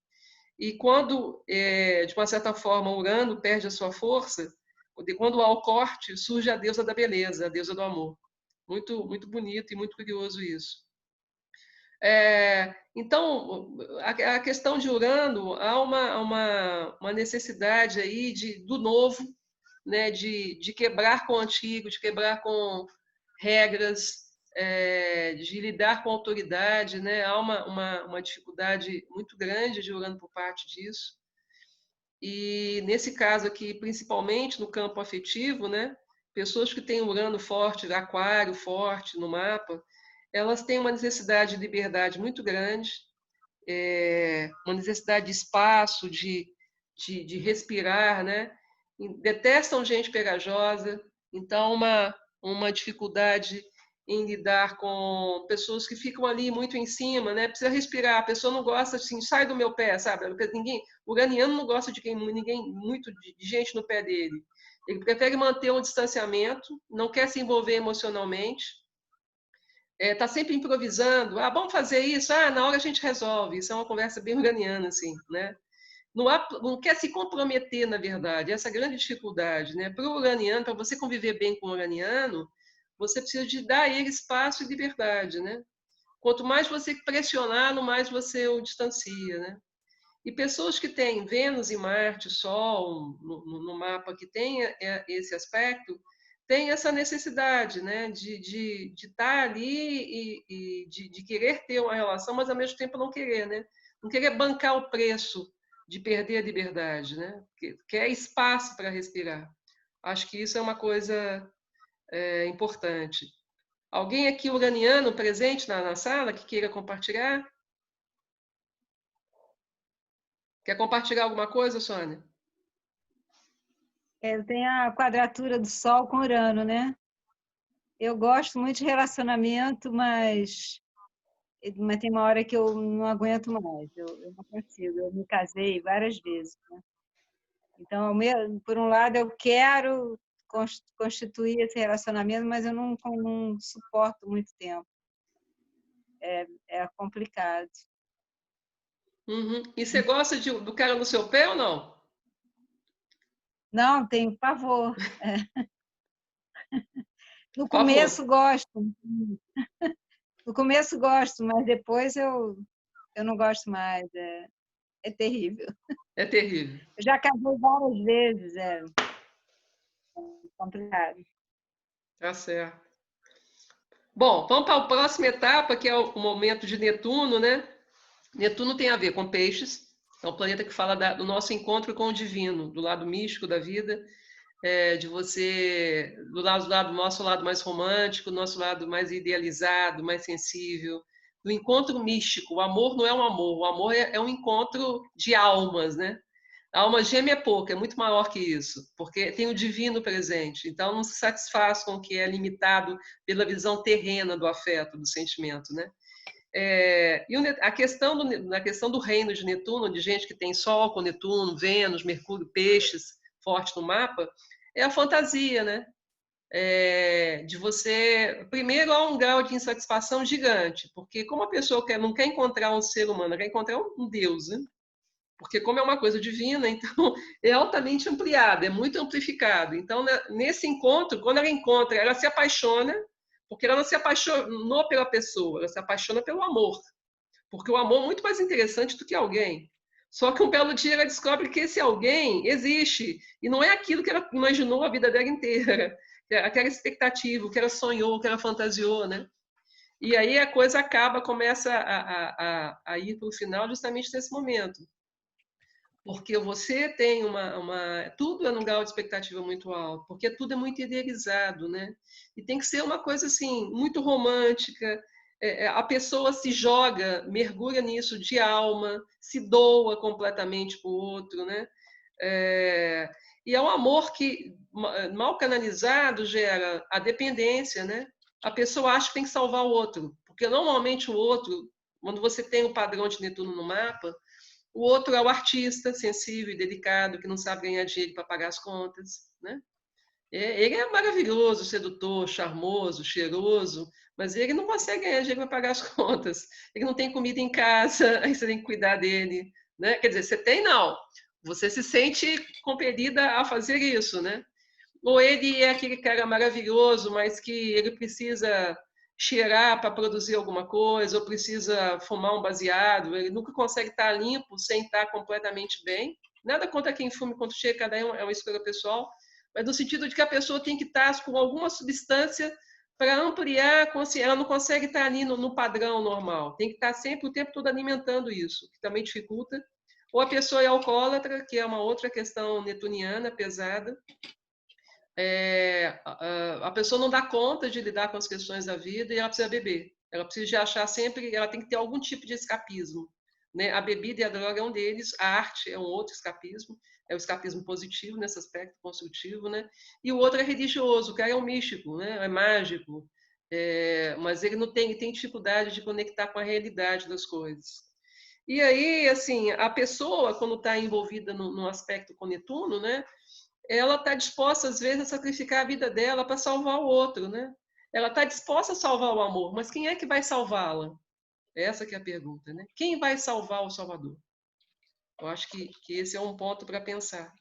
e quando, de uma certa forma, Urano perde a sua força, quando há o corte, surge a deusa da beleza, a deusa do amor. Muito, muito bonito e muito curioso isso. Então, a questão de Urano, há uma necessidade aí do novo, né, de quebrar com o antigo, de quebrar com regras, de lidar com a autoridade, né? Há uma dificuldade muito grande de Urano por parte disso. E nesse caso aqui, principalmente no campo afetivo, né? Pessoas que têm Urano forte, Aquário forte no mapa, elas têm uma necessidade de liberdade muito grande, uma necessidade de espaço, de respirar, né? Detestam gente pegajosa, então uma dificuldade em lidar com pessoas que ficam ali muito em cima, né? Precisa respirar, a pessoa não gosta assim, sai do meu pé, sabe? O uraniano não gosta de ninguém muito de gente no pé dele. Ele prefere manter um distanciamento, não quer se envolver emocionalmente, está sempre improvisando. Vamos fazer isso? Na hora a gente resolve. Isso é uma conversa bem uraniana, assim, né? Não quer se comprometer, na verdade. Essa é a grande dificuldade, né? Para o uraniano, para você conviver bem com o uraniano, você precisa de dar a ele espaço e liberdade, né? Quanto mais você pressionar, mais você o distancia, né? E pessoas que têm Vênus e Marte, Sol, no mapa que tem esse aspecto, tem essa necessidade, né, de estar ali e de querer ter uma relação, mas ao mesmo tempo não querer, né? Não querer bancar o preço de perder a liberdade, né? Quer espaço para respirar. Acho que isso é uma coisa importante. Alguém aqui uraniano presente na sala que queira compartilhar? Quer compartilhar alguma coisa, Sônia? Eu tenho a quadratura do Sol com Urano, né? Eu gosto muito de relacionamento, mas tem uma hora que eu não aguento mais. Eu não consigo. Eu me casei várias vezes, né? Então, por um lado, eu quero constituir esse relacionamento, mas eu não suporto muito tempo. É complicado. Uhum. E você gosta do cara no seu pé ou não? Não, tenho pavor. No Pavor. começo gosto. No começo gosto, mas depois eu não gosto mais. É terrível. É terrível. Eu já casei várias vezes, é complicado. Tá certo. Bom, vamos para a próxima etapa, que é o momento de Netuno, né? Netuno tem a ver com peixes, é um planeta que fala do nosso encontro com o divino, do lado místico da vida, de você, do nosso lado mais romântico, do nosso lado mais idealizado, mais sensível, do encontro místico. O amor não é um amor, o amor é um encontro de almas, né? A alma gêmea é pouco, é muito maior que isso, porque tem o divino presente. Então, não se satisfaz com o que é limitado pela visão terrena do afeto, do sentimento, né? E na questão do reino de Netuno, de gente que tem Sol com Netuno, Vênus, Mercúrio, Peixes, forte no mapa, é a fantasia, né? De você... Primeiro, há um grau de insatisfação gigante, porque como a pessoa não quer encontrar um ser humano, quer encontrar um Deus, né? Porque como é uma coisa divina, então é altamente ampliado, é muito amplificado. Então, nesse encontro, quando ela encontra, ela se apaixona, porque ela não se apaixonou pela pessoa, ela se apaixona pelo amor. Porque o amor é muito mais interessante do que alguém. Só que um belo dia ela descobre que esse alguém existe, e não é aquilo que ela imaginou a vida dela inteira, aquela expectativa, o que ela sonhou, o que ela fantasiou, né? E aí a coisa começa a ir para o final justamente nesse momento. Porque você tem tudo é num grau de expectativa muito alto, porque tudo é muito idealizado, né? E tem que ser uma coisa assim muito romântica. A pessoa se joga, mergulha nisso de alma, se doa completamente para o outro, né? E é um amor que mal canalizado gera a dependência, né? A pessoa acha que tem que salvar o outro, porque normalmente o outro, quando você tem o padrão de Netuno no mapa, o outro é o artista sensível e delicado, que não sabe ganhar dinheiro para pagar as contas, né? Ele é maravilhoso, sedutor, charmoso, cheiroso, mas ele não consegue ganhar dinheiro para pagar as contas. Ele não tem comida em casa, aí você tem que cuidar dele, né? Quer dizer, você tem não. Você se sente compelida a fazer isso, né? Ou ele é aquele cara maravilhoso, mas que ele precisa cheirar para produzir alguma coisa, ou precisa fumar um baseado, ele nunca consegue estar limpo sem estar completamente bem. Nada contra quem fume, quanto cheira, cada um é uma escolha pessoal, mas no sentido de que a pessoa tem que estar com alguma substância para ampliar a consciência. Ela não consegue estar ali no padrão normal, tem que estar sempre o tempo todo alimentando isso, que também dificulta. Ou a pessoa é alcoólatra, que é uma outra questão netuniana pesada. A pessoa não dá conta de lidar com as questões da vida e ela precisa beber. Ela precisa de achar sempre, ela tem que ter algum tipo de escapismo, né? A bebida e a droga é um deles, a arte é um outro escapismo, é o escapismo positivo nesse aspecto construtivo, né? E o outro é religioso, o cara é um místico, né? É mágico, mas ele não tem dificuldade de conectar com a realidade das coisas. E aí, assim, a pessoa quando está envolvida no aspecto com Netuno, né? Ela está disposta, às vezes, a sacrificar a vida dela para salvar o outro, né? Ela está disposta a salvar o amor, mas quem é que vai salvá-la? Essa que é a pergunta, né? Quem vai salvar o Salvador? Eu acho que esse é um ponto para pensar.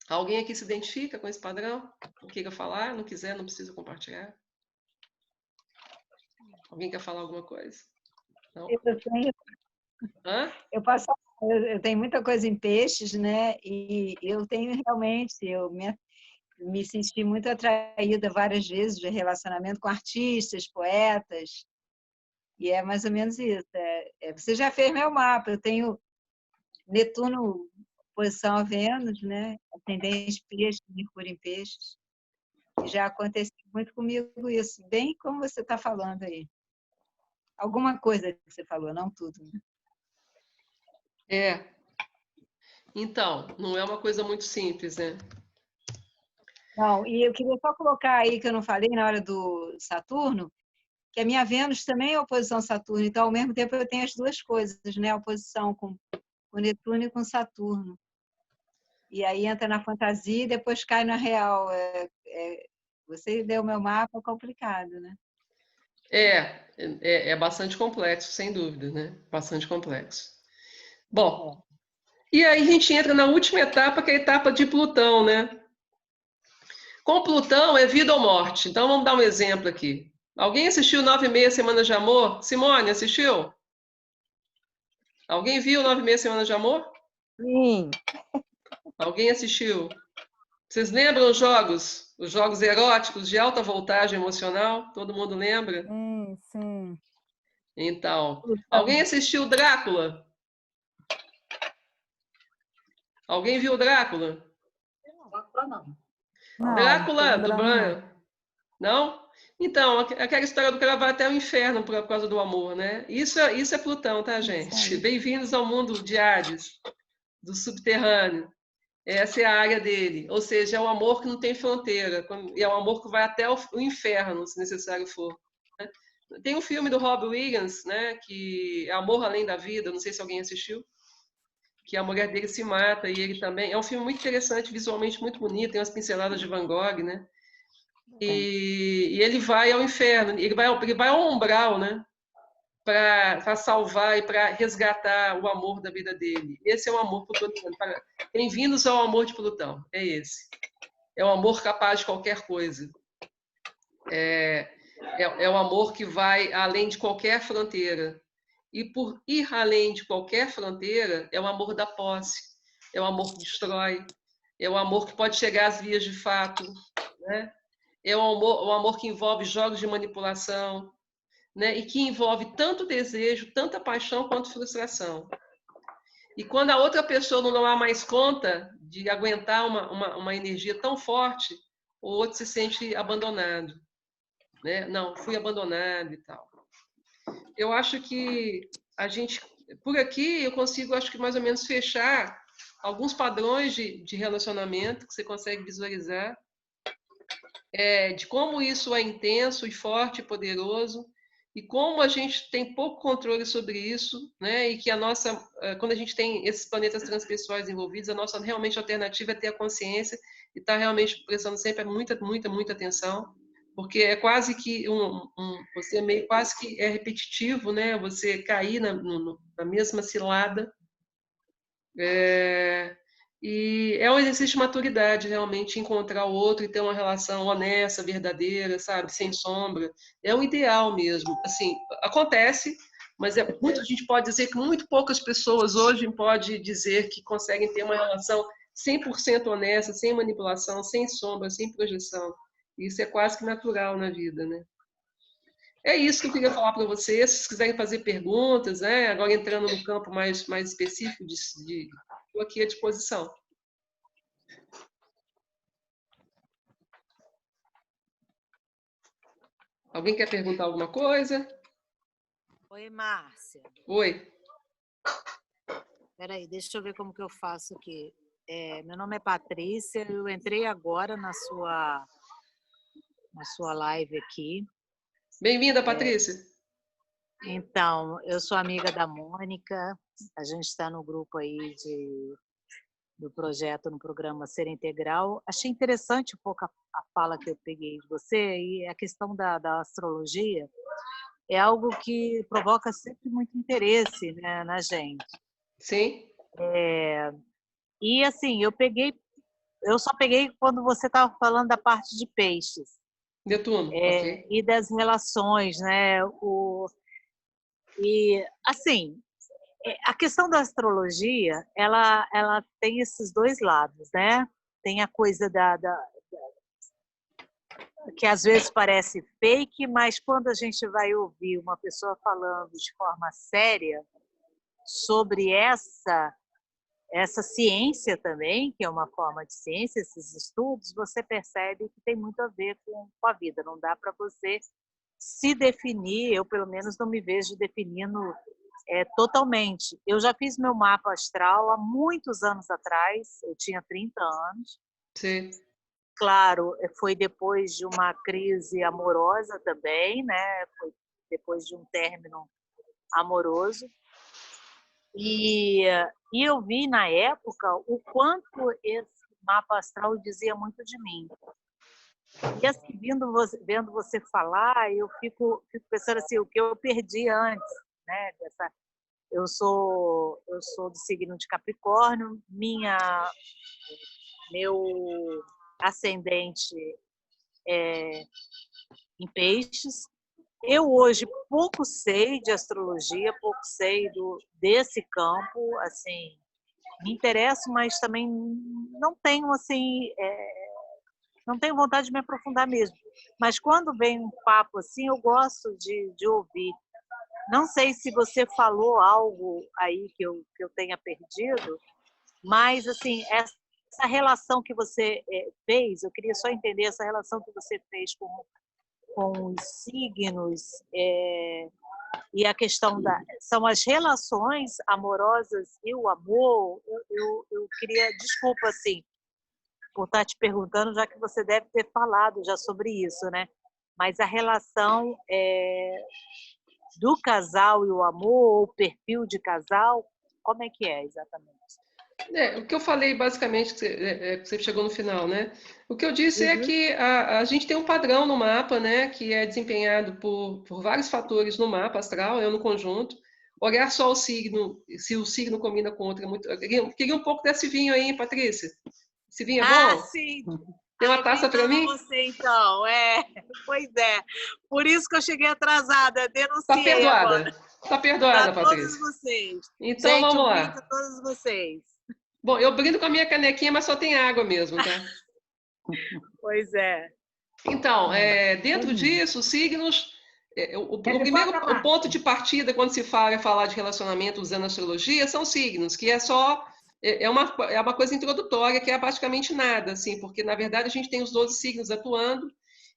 Alguém aqui se identifica com esse padrão? Não queira falar, não quiser, não precisa compartilhar. Alguém quer falar alguma coisa? Não? Eu tenho muita coisa em peixes, né? E eu tenho realmente, eu me senti muito atraída várias vezes de relacionamento com artistas, poetas, e é mais ou menos isso. Você já fez meu mapa, eu tenho Netuno, posição a Vênus, né? Ascendente peixes, Mercúrio em peixes. E já aconteceu muito comigo isso, bem como você está falando aí. Alguma coisa que você falou, não tudo. Né? Então, não é uma coisa muito simples, né? Não, e eu queria só colocar aí, que eu não falei na hora do Saturno, que a minha Vênus também é oposição a Saturno, então ao mesmo tempo eu tenho as duas coisas, né? A oposição com Netuno e com Saturno. E aí entra na fantasia e depois cai na real. Você deu o meu mapa, complicado, né? É bastante complexo, sem dúvida, né? Bastante complexo. Bom, e aí a gente entra na última etapa, que é a etapa de Plutão, né? Com Plutão é vida ou morte. Então vamos dar um exemplo aqui. Alguém assistiu 9,5 Semanas de Amor? Simone, assistiu? Alguém viu 9,5 Semanas de Amor? Sim. Alguém assistiu? Vocês lembram os jogos eróticos de alta voltagem emocional? Todo mundo lembra? Sim. Então, alguém assistiu Drácula? Alguém viu Drácula? Não, Drácula, tô do lembrando, Bram. Não? Então, aquela história do cara vai até o inferno por causa do amor, né? Isso é Plutão, tá, gente? Bem-vindos ao mundo de Hades, do subterrâneo. Essa é a área dele. Ou seja, é um amor que não tem fronteira. E é um amor que vai até o inferno, se necessário for. Né? Tem um filme do Robbie Williams, né? Que é Amor Além da Vida. Não sei se alguém assistiu. Que a mulher dele se mata e ele também. É um filme muito interessante, visualmente muito bonito. Tem umas pinceladas de Van Gogh, né? E ele vai ao inferno. Ele vai ao umbral, né? Para salvar e para resgatar o amor da vida dele. Esse é o amor plutoniano. Bem-vindos ao amor de Plutão. É esse. É o amor capaz de qualquer coisa. É o amor que vai além de qualquer fronteira. E por ir além de qualquer fronteira, é o amor da posse. É o amor que destrói. É o amor que pode chegar às vias de fato. Né? É o amor que envolve jogos de manipulação. Né? E que envolve tanto desejo, tanta paixão quanto frustração. E quando a outra pessoa não dá mais conta de aguentar uma energia tão forte, o outro se sente abandonado. Né? Não, fui abandonado e tal. Eu acho que a gente, por aqui, eu consigo, acho que mais ou menos fechar alguns padrões de relacionamento que você consegue visualizar, de como isso é intenso e forte e poderoso, e como a gente tem pouco controle sobre isso, né? E que quando a gente tem esses planetas transpessoais envolvidos, a nossa realmente alternativa é ter a consciência e estar realmente prestando sempre muita atenção, porque é quase que você meio quase que é repetitivo, né? Você cair na mesma cilada. E é um exercício de maturidade, realmente, encontrar o outro e ter uma relação honesta, verdadeira, sabe? Sem sombra. É o ideal mesmo. Assim, acontece, mas a gente pode dizer que muito poucas pessoas hoje podem dizer que conseguem ter uma relação 100% honesta, sem manipulação, sem sombra, sem projeção. Isso é quase que natural na vida, né? É isso que eu queria falar para vocês. Se vocês quiserem fazer perguntas, né? Agora entrando no campo mais específico estou aqui à disposição. Alguém quer perguntar alguma coisa? Oi, Márcia. Oi. Espera aí, deixa eu ver como que eu faço aqui. Meu nome é Patrícia, eu entrei agora na sua live aqui. Bem-vinda, Patrícia. Então, eu sou amiga da Mônica, a gente está no grupo aí do projeto, no programa Ser Integral. Achei interessante um pouco a fala que eu peguei de você, e a questão da astrologia é algo que provoca sempre muito interesse, né, na gente. Sim. E assim, eu só peguei quando você estava falando da parte de peixes. Netuno, ok. E das relações, né? E assim, a questão da astrologia, ela tem esses dois lados, né? Tem a coisa que às vezes parece fake, mas quando a gente vai ouvir uma pessoa falando de forma séria sobre essa ciência também, que é uma forma de ciência, esses estudos, você percebe que tem muito a ver com a vida. Não dá para você se definir, eu pelo menos não me vejo definindo totalmente. Eu já fiz meu mapa astral há muitos anos atrás, eu tinha 30 anos. Sim. Claro, foi depois de uma crise amorosa também, né? Foi depois de um término amoroso. E eu vi na época o quanto esse mapa astral dizia muito de mim. E assim, vendo você falar, eu fico pensando assim, o que eu perdi antes, né? Eu sou do signo de Capricórnio, meu ascendente é em Peixes. Eu hoje pouco sei de astrologia, pouco sei desse campo, assim, me interesso, mas também não tenho assim, não tenho vontade de me aprofundar mesmo. Mas quando vem um papo assim, eu gosto de ouvir. Não sei se você falou algo aí que eu tenha perdido, mas assim, essa relação que você fez, eu queria só entender essa relação que você fez com os signos e a questão são as relações amorosas e o amor. Eu queria, desculpa assim, por estar te perguntando, já que você deve ter falado já sobre isso, né? Mas a relação do casal e o amor, o perfil de casal, como é que é exatamente? O que eu falei basicamente, que você chegou no final, né? O que eu disse é que a gente tem um padrão no mapa, né? Que é desempenhado por vários fatores no mapa astral, no conjunto. Olhar só o signo, se o signo combina com outro, é muito. Eu queria um pouco desse vinho aí, Patrícia. Esse vinho é bom? Sim! Tem uma taça para mim? Você, então, pois é. Por isso que eu cheguei atrasada, denunciei. Tá perdoada. Agora. Tá perdoada, pra Patrícia. todos vocês. Então gente, vamos lá. A todos vocês. Bom, eu brindo com a minha canequinha, mas só tem água mesmo, tá? Pois é. Então, dentro disso, os signos... O ponto de partida, quando se falar de relacionamento usando astrologia, são signos, que é uma coisa introdutória, que é praticamente nada, assim, porque, na verdade, a gente tem os 12 signos atuando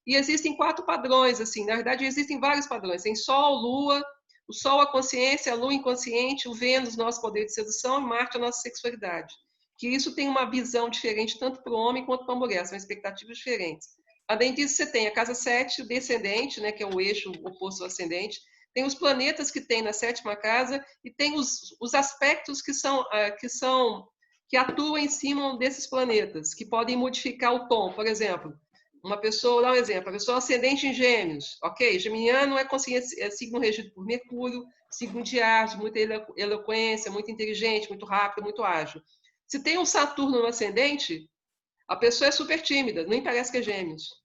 e existem 4 padrões, assim. Na verdade, existem vários padrões. Tem Sol, Lua, o Sol, a consciência, a Lua, inconsciente, o Vênus, nosso poder de sedução, e Marte, a nossa sexualidade. Que isso tem uma visão diferente tanto para o homem quanto para a mulher, são expectativas diferentes. Além disso, você tem a casa 7, o descendente, né, que é o eixo oposto ao ascendente, tem os planetas que tem na 7ª casa e tem os aspectos que atuam em cima desses planetas, que podem modificar o tom. Por exemplo, uma pessoa, vou dar um exemplo, a pessoa ascendente em Gêmeos, ok? Geminiano é signo regido por Mercúrio, signo de arte, muita eloquência, muito inteligente, muito rápido, muito ágil. Se tem um Saturno no ascendente, a pessoa é super tímida, nem parece que é Gêmeos.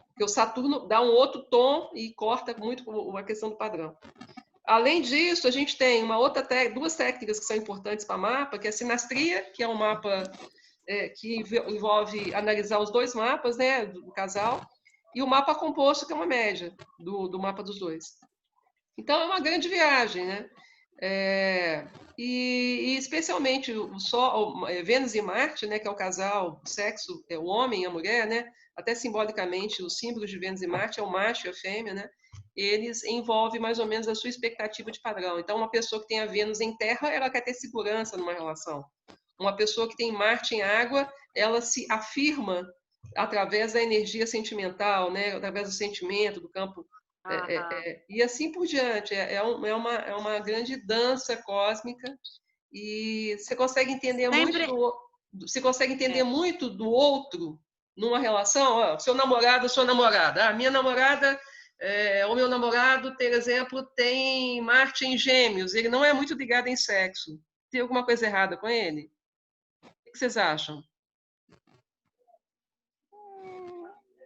Porque o Saturno dá um outro tom e corta muito a questão do padrão. Além disso, a gente tem duas técnicas que são importantes para mapa, que é a sinastria, que é um mapa que envolve analisar os 2 mapas, né, do casal, e o mapa composto, que é uma média do mapa dos 2. Então, é uma grande viagem, né? E especialmente o Sol, Vênus e Marte, né, que é o casal, o sexo, é o homem e a mulher, né? Até simbolicamente, os símbolos de Vênus e Marte é o macho e a fêmea, né? Eles envolvem mais ou menos a sua expectativa de padrão. Então, uma pessoa que tem a Vênus em terra, ela quer ter segurança numa relação. Uma pessoa que tem Marte em água, ela se afirma através da energia sentimental, né? Através do sentimento, do campo. E assim por diante. É uma grande dança cósmica e você consegue entender muito do outro numa relação. Seu namorado, sua namorada. Minha namorada ou meu namorado, por exemplo, tem Marte em Gêmeos. Ele não é muito ligado em sexo. Tem alguma coisa errada com ele? O que vocês acham?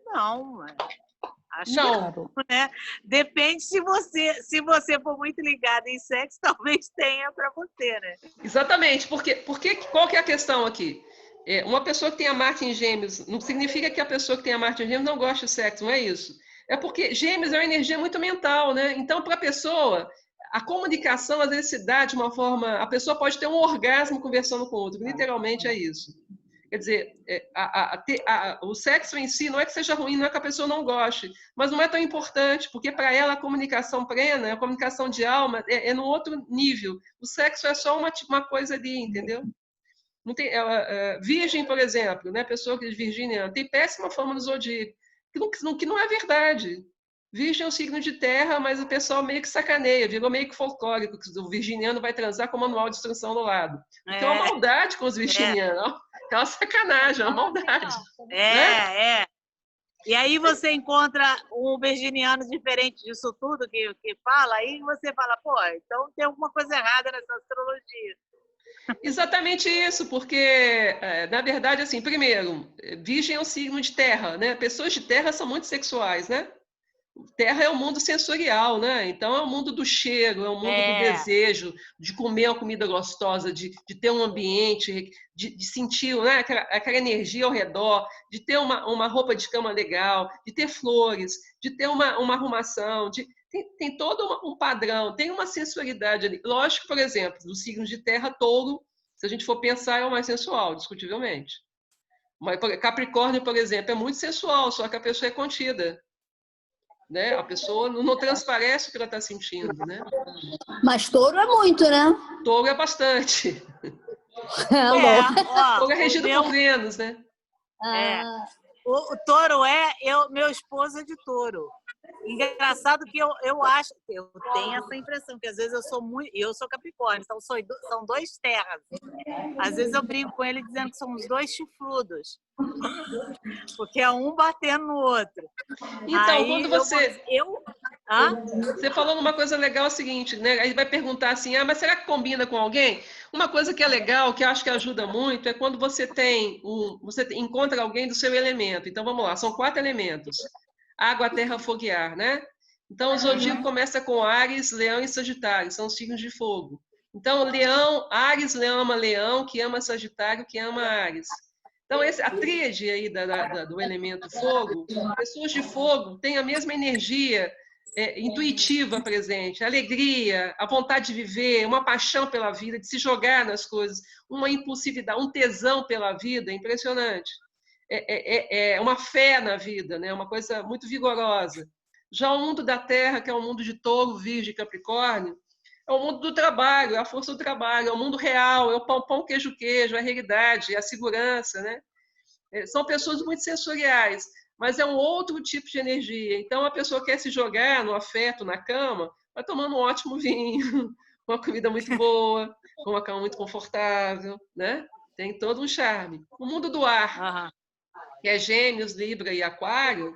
Não, acho que não, né? Depende se você for muito ligado em sexo, talvez tenha para você, né? Exatamente, porque qual que é a questão aqui? Uma pessoa que tem a Marte em Gêmeos não significa que a pessoa que tem a Marte em Gêmeos não gosta de sexo, não é isso. É porque Gêmeos é uma energia muito mental, né? Então, para a pessoa, a comunicação às vezes se dá de uma forma... A pessoa pode ter um orgasmo conversando com o outro, literalmente é isso. Quer dizer, o sexo em si não é que seja ruim, não é que a pessoa não goste, mas não é tão importante, porque para ela a comunicação plena, a comunicação de alma é num outro nível. O sexo é só uma coisa ali, entendeu? Não tem, virgem, por exemplo, né? Pessoa que é virginiana, tem péssima fama no zodíaco, que não é verdade. Virgem é um signo de terra, mas o pessoal meio que sacaneia, virou meio que folclórico, que o virginiano vai transar com o manual de instrução do lado. Tem uma maldade com os virginianos, é uma sacanagem, é uma maldade. E aí você encontra um virginiano diferente disso tudo que fala, aí você fala, pô, então tem alguma coisa errada nessa astrologia. Exatamente isso, porque, na verdade, assim, primeiro, Virgem é um signo de terra, né? Pessoas de terra são muito sexuais, né? Terra é o mundo sensorial, né? Então é o mundo do cheiro, é o mundo do desejo, de comer uma comida gostosa, de ter um ambiente, de sentir, né? aquela energia ao redor, de ter uma roupa de cama legal, de ter flores, de ter uma arrumação, tem todo um padrão, tem uma sensualidade ali. Lógico, por exemplo, dos signos de terra, touro, se a gente for pensar, é o mais sensual, discutivelmente. Mas Capricórnio, por exemplo, é muito sensual, só que a pessoa é contida. Né? A pessoa não transparece o que ela está sentindo, né? Mas touro é muito, né? Touro é bastante. Touro é regido por Vênus, né? O touro meu esposo é de touro. Engraçado que eu acho, eu tenho essa impressão que às vezes eu sou Capricórnio, então são dois terras. Às vezes eu brinco com ele dizendo que somos dois chifrudos, porque é um batendo no outro. Então, aí quando você você falou numa coisa legal, é o seguinte, né? Aí vai perguntar assim, mas será que combina com alguém? Uma coisa que é legal, que eu acho que ajuda muito, é quando você encontra alguém do seu elemento. Então vamos lá, são 4 elementos. Água, terra, fogo e ar, né? Então, o zodíaco começa com Áries, Leão e Sagitário, são os signos de fogo. Então, Áries, Leão ama Leão, que ama Sagitário, que ama Áries. Então, a tríade aí do elemento fogo, pessoas de fogo têm a mesma energia intuitiva presente, a alegria, a vontade de viver, uma paixão pela vida, de se jogar nas coisas, uma impulsividade, um tesão pela vida, impressionante. É uma fé na vida, né? Uma coisa muito vigorosa. Já o mundo da Terra, que é o mundo de Touro, Virgem e Capricórnio, é o mundo do trabalho, é a força do trabalho, é o mundo real, é o pão, queijo, queijo, a realidade, a segurança, né? São pessoas muito sensoriais, mas é um outro tipo de energia. Então, a pessoa quer se jogar no afeto, na cama, vai tomando um ótimo vinho, uma comida muito boa, com uma cama muito confortável, né? Tem todo um charme. O mundo do ar, que é Gêmeos, Libra e Aquário.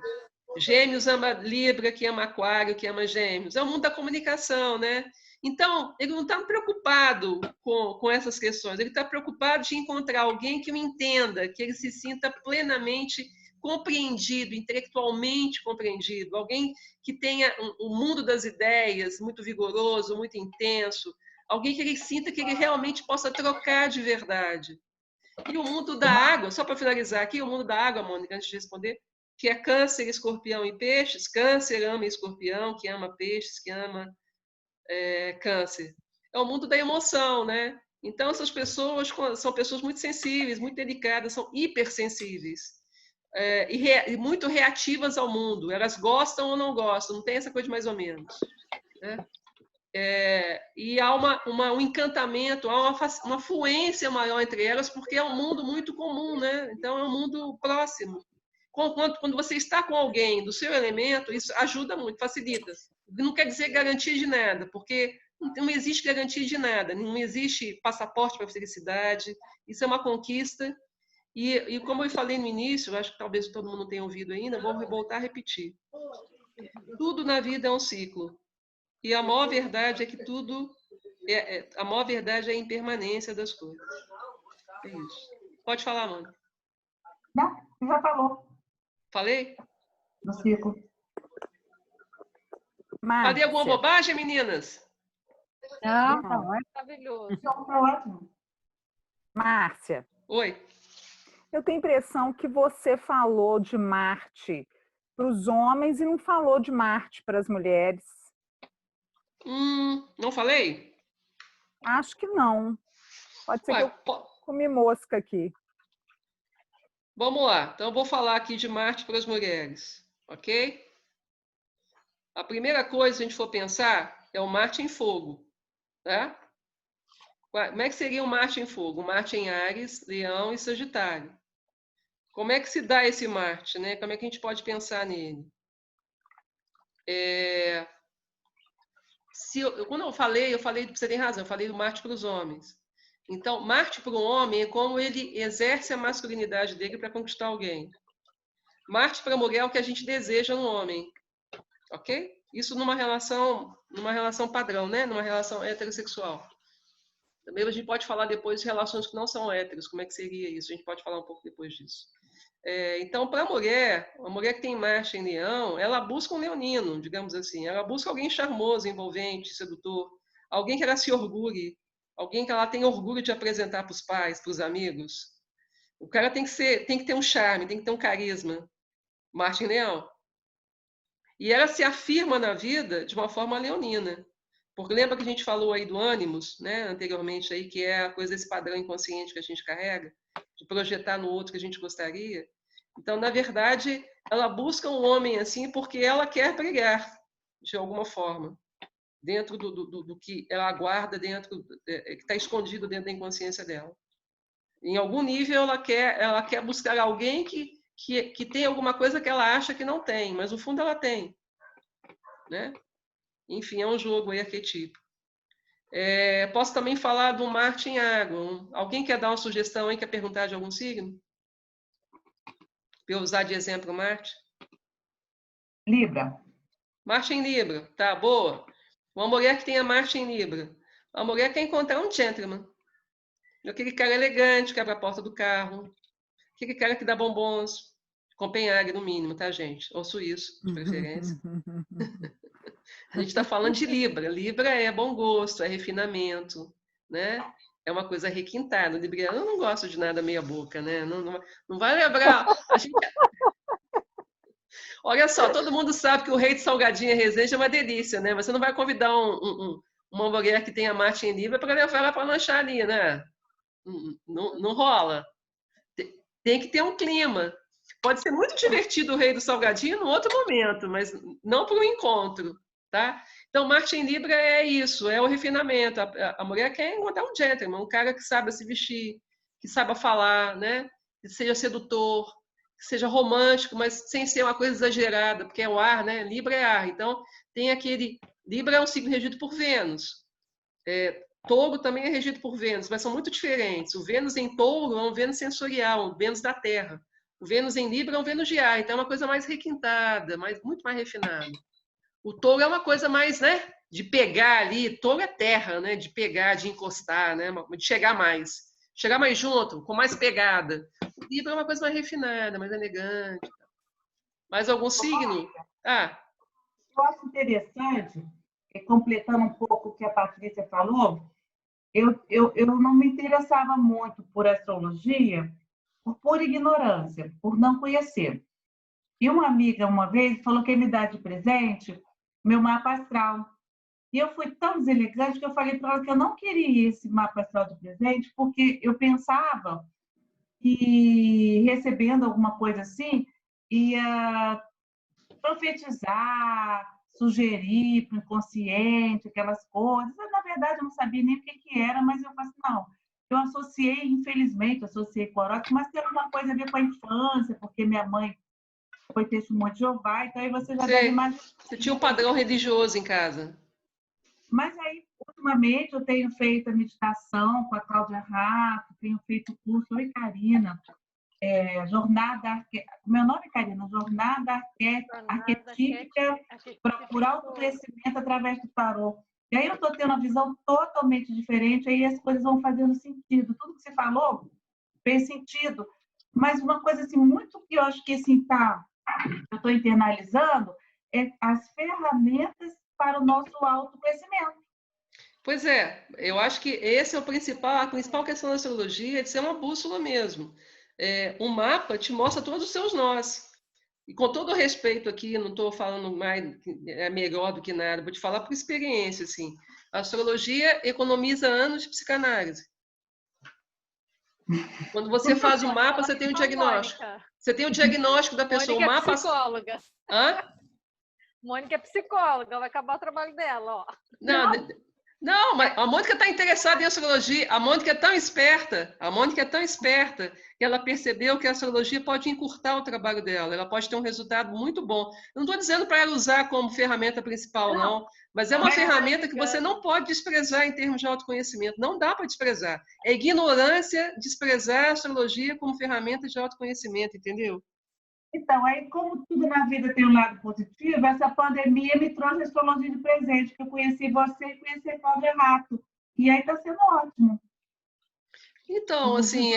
Gêmeos ama Libra, que ama Aquário, que ama Gêmeos. É o mundo da comunicação, né? Então, ele não está preocupado com essas questões, ele está preocupado de encontrar alguém que o entenda, que ele se sinta plenamente compreendido, intelectualmente compreendido, alguém que tenha um mundo das ideias muito vigoroso, muito intenso, alguém que ele sinta que ele realmente possa trocar de verdade. E o mundo da água, só para finalizar aqui, o mundo da água, Mônica, antes de responder, que é Câncer, Escorpião e Peixes. Câncer ama Escorpião, que ama Peixes, que ama Câncer. É o mundo da emoção, né? Então, essas pessoas são pessoas muito sensíveis, muito delicadas, são hipersensíveis e muito reativas ao mundo. Elas gostam ou não gostam, não tem essa coisa de mais ou menos. Né? E há um encantamento, há uma fluência maior entre elas, porque é um mundo muito comum, né? Então, é um mundo próximo. Quando você está com alguém do seu elemento, isso ajuda muito, facilita. Não quer dizer garantia de nada, porque não existe garantia de nada, não existe passaporte para a felicidade, isso é uma conquista. E como eu falei no início, acho que talvez todo mundo não tenha ouvido ainda, vou voltar a repetir. Tudo na vida é um ciclo. E a maior verdade é que a maior verdade é a impermanência das coisas. É isso. Pode falar, Mônica. Não, você já falou. Falei? No ciclo. Falei alguma bobagem, meninas? Não, maravilhoso. Ótimo. Márcia. Oi. Eu tenho a impressão que você falou de Marte para os homens e não falou de Marte para as mulheres. Não falei? Acho que não. Pode ser que eu comi mosca aqui. Vamos lá. Então, eu vou falar aqui de Marte para as mulheres, ok? A primeira coisa, se a gente for pensar, é o Marte em fogo. Tá? Como é que seria o Marte em fogo? Marte em Áries, Leão e Sagitário. Como é que se dá esse Marte? Né? Como é que a gente pode pensar nele? Quando eu falei, você tem razão, eu falei do Marte para os homens. Então, Marte para o homem é como ele exerce a masculinidade dele para conquistar alguém. Marte para a mulher é o que a gente deseja no homem. Ok? Isso numa relação padrão, né? Numa relação heterossexual. Também a gente pode falar depois de relações que não são héteros, como é que seria isso? A gente pode falar um pouco depois disso. Então, para a mulher que tem Marte em Leão, ela busca um leonino, digamos assim. Ela busca alguém charmoso, envolvente, sedutor. Alguém que ela se orgulhe. Alguém que ela tenha orgulho de apresentar para os pais, para os amigos. O cara tem que ter um charme, tem que ter um carisma. Marte em Leão. E ela se afirma na vida de uma forma leonina. Porque lembra que a gente falou aí do ânimos, né, anteriormente, aí, que é a coisa desse padrão inconsciente que a gente carrega, de projetar no outro que a gente gostaria. Então, na verdade, ela busca um homem assim porque ela quer brilhar, de alguma forma, dentro do que ela aguarda, que está escondido dentro da inconsciência dela. Em algum nível, ela quer buscar alguém que tem alguma coisa que ela acha que não tem, mas no fundo ela tem, né? Enfim, é um jogo aí arquetípico. Posso também falar do Marte em água. Alguém quer dar uma sugestão aí, quer perguntar de algum signo? Para eu usar de exemplo Marte? Libra. Marte em Libra, tá, boa. Uma mulher que tenha Marte em Libra. Uma mulher quer encontrar um gentleman. Aquele cara elegante que abre a porta do carro. Aquele cara que dá bombons. Copenhague, no mínimo, tá, gente? Ou suíço, de preferência. A gente está falando de Libra. Libra é bom gosto, é refinamento, né? É uma coisa requintada. Libriano não gosta de nada meia boca, né? Não vai lembrar. Olha só, todo mundo sabe que o rei de Salgadinha Resende é uma delícia, né? Você não vai convidar uma mulher que tenha Marte em Libra para levar ela para lanchar ali, né? Não rola. Tem que ter um clima. Pode ser muito divertido o rei do Salgadinho no outro momento, mas não para o encontro, tá? Então, Marte em Libra é isso, é o refinamento. A mulher quer encontrar um gentleman, um cara que saiba se vestir, que saiba falar, né? Que seja sedutor, que seja romântico, mas sem ser uma coisa exagerada, porque é o ar, né? Libra é ar. Então, tem aquele... Libra é um signo regido por Vênus. Touro também é regido por Vênus, mas são muito diferentes. O Vênus em Touro é um Vênus sensorial, um Vênus da Terra. O Vênus em Libra é um Vênus de ar, então é uma coisa mais requintada, muito mais refinada. O Touro é uma coisa mais, né, de pegar ali. Touro é terra, né, de pegar, de encostar, né, de chegar mais junto, com mais pegada. O Libra é uma coisa mais refinada, mais elegante. Mais algum signo? Eu acho interessante, completando um pouco o que a Patrícia falou, eu não me interessava muito por astrologia por ignorância, por não conhecer. E uma amiga, uma vez, falou que ia me dar de presente meu mapa astral. E eu fui tão deselegante que eu falei para ela que eu não queria esse mapa astral de presente, porque eu pensava que recebendo alguma coisa assim, ia profetizar, sugerir para o inconsciente, aquelas coisas. Na verdade, eu não sabia nem o que era, mas eu falei assim, não. Eu associei, infelizmente, associei com o horóscopo, mas tem alguma coisa a ver com a infância, porque minha mãe foi testemunha de Jeová, então aí você já deve imaginar. Você tinha um padrão religioso em casa. Mas aí, ultimamente, eu tenho feito a meditação com a Cláudia Rato, tenho feito o curso, oi, Karina, meu nome é Karina, Jornada Arquetípica por autoconhecimento através do tarô. E aí eu estou tendo uma visão totalmente diferente, aí as coisas vão fazendo sentido. Tudo que você falou fez sentido. Mas uma coisa assim, muito que eu acho que assim, eu estou internalizando, é as ferramentas para o nosso autoconhecimento. Pois é, eu acho que esse é a principal questão da astrologia, é de ser uma bússola mesmo. Um mapa te mostra todos os seus nós. E com todo o respeito aqui, não estou falando mais que é melhor do que nada, vou te falar por experiência, assim. A astrologia economiza anos de psicanálise. Quando você faz um mapa, você tem um diagnóstico. Você tem o diagnóstico da pessoa. Mônica o mapa... é psicóloga. Hã? Mônica é psicóloga, vai acabar o trabalho dela, ó. Não, mas a Mônica está interessada em astrologia. A Mônica é tão esperta, que ela percebeu que a astrologia pode encurtar o trabalho dela. Ela pode ter um resultado muito bom. Eu não estou dizendo para ela usar como ferramenta principal, não. Mas é uma ferramenta que você não pode desprezar em termos de autoconhecimento. Não dá para desprezar. É ignorância desprezar a astrologia como ferramenta de autoconhecimento, entendeu? Então, aí, como tudo na vida tem um lado positivo, essa pandemia me trouxe a astrologia de presente, que eu conheci você e conheci a Cláudia Rato. E aí está sendo ótimo. Então, assim,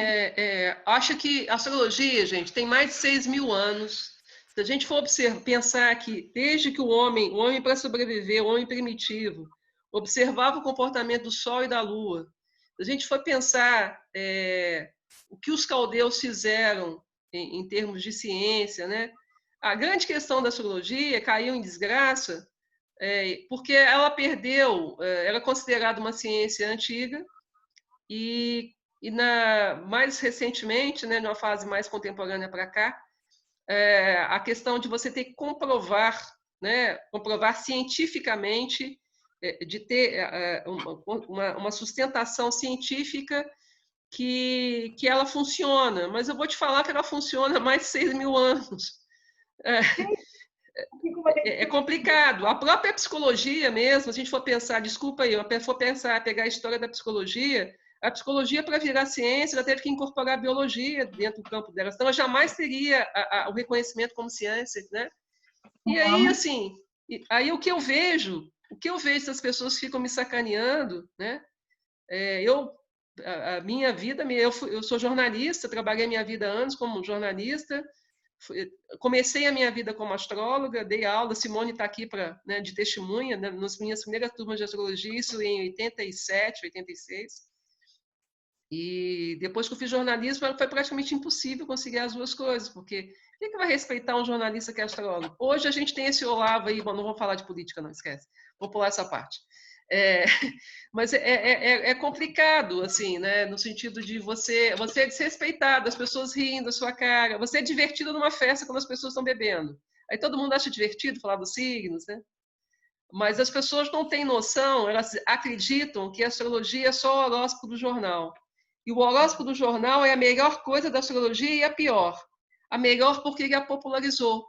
acho que a astrologia, gente, tem mais de 6.000 anos. Se a gente for pensar que desde que o homem para sobreviver, o homem primitivo, observava o comportamento do Sol e da Lua, se a gente for pensar o que os caldeus fizeram em termos de ciência, né? A grande questão da astrologia caiu em desgraça porque ela perdeu, era considerada uma ciência antiga e mais recentemente, né, numa fase mais contemporânea para cá, a questão de você ter que comprovar, né, comprovar cientificamente, de ter uma sustentação científica que ela funciona. Mas eu vou te falar que ela funciona há mais de 6.000 anos. É complicado. A própria psicologia mesmo, se a gente for pensar, desculpa aí, pegar a história da psicologia, a psicologia, para virar ciência, ela teve que incorporar a biologia dentro do campo dela. Então, ela jamais teria o reconhecimento como ciência, né? E aí, assim, o que eu vejo das pessoas que ficam me sacaneando, né? A minha vida, eu sou jornalista, trabalhei minha vida há anos como jornalista, comecei a minha vida como astróloga, dei aula, Simone está aqui de testemunha, né, nas minhas primeiras turmas de astrologia, isso em 87, 86. E depois que eu fiz jornalismo, foi praticamente impossível conseguir as duas coisas, porque quem que vai respeitar um jornalista que é astrólogo? Hoje a gente tem esse Olavo aí, bom, não vou falar de política, não, esquece, vou pular essa parte. Mas é complicado, assim, né? No sentido de você é desrespeitado, as pessoas riem da sua cara, você é divertido numa festa quando as pessoas estão bebendo. Aí todo mundo acha divertido falar dos signos, né? Mas as pessoas não têm noção, elas acreditam que a astrologia é só o horóscopo do jornal. E o horóscopo do jornal é a melhor coisa da astrologia e a pior. A melhor porque ele a popularizou.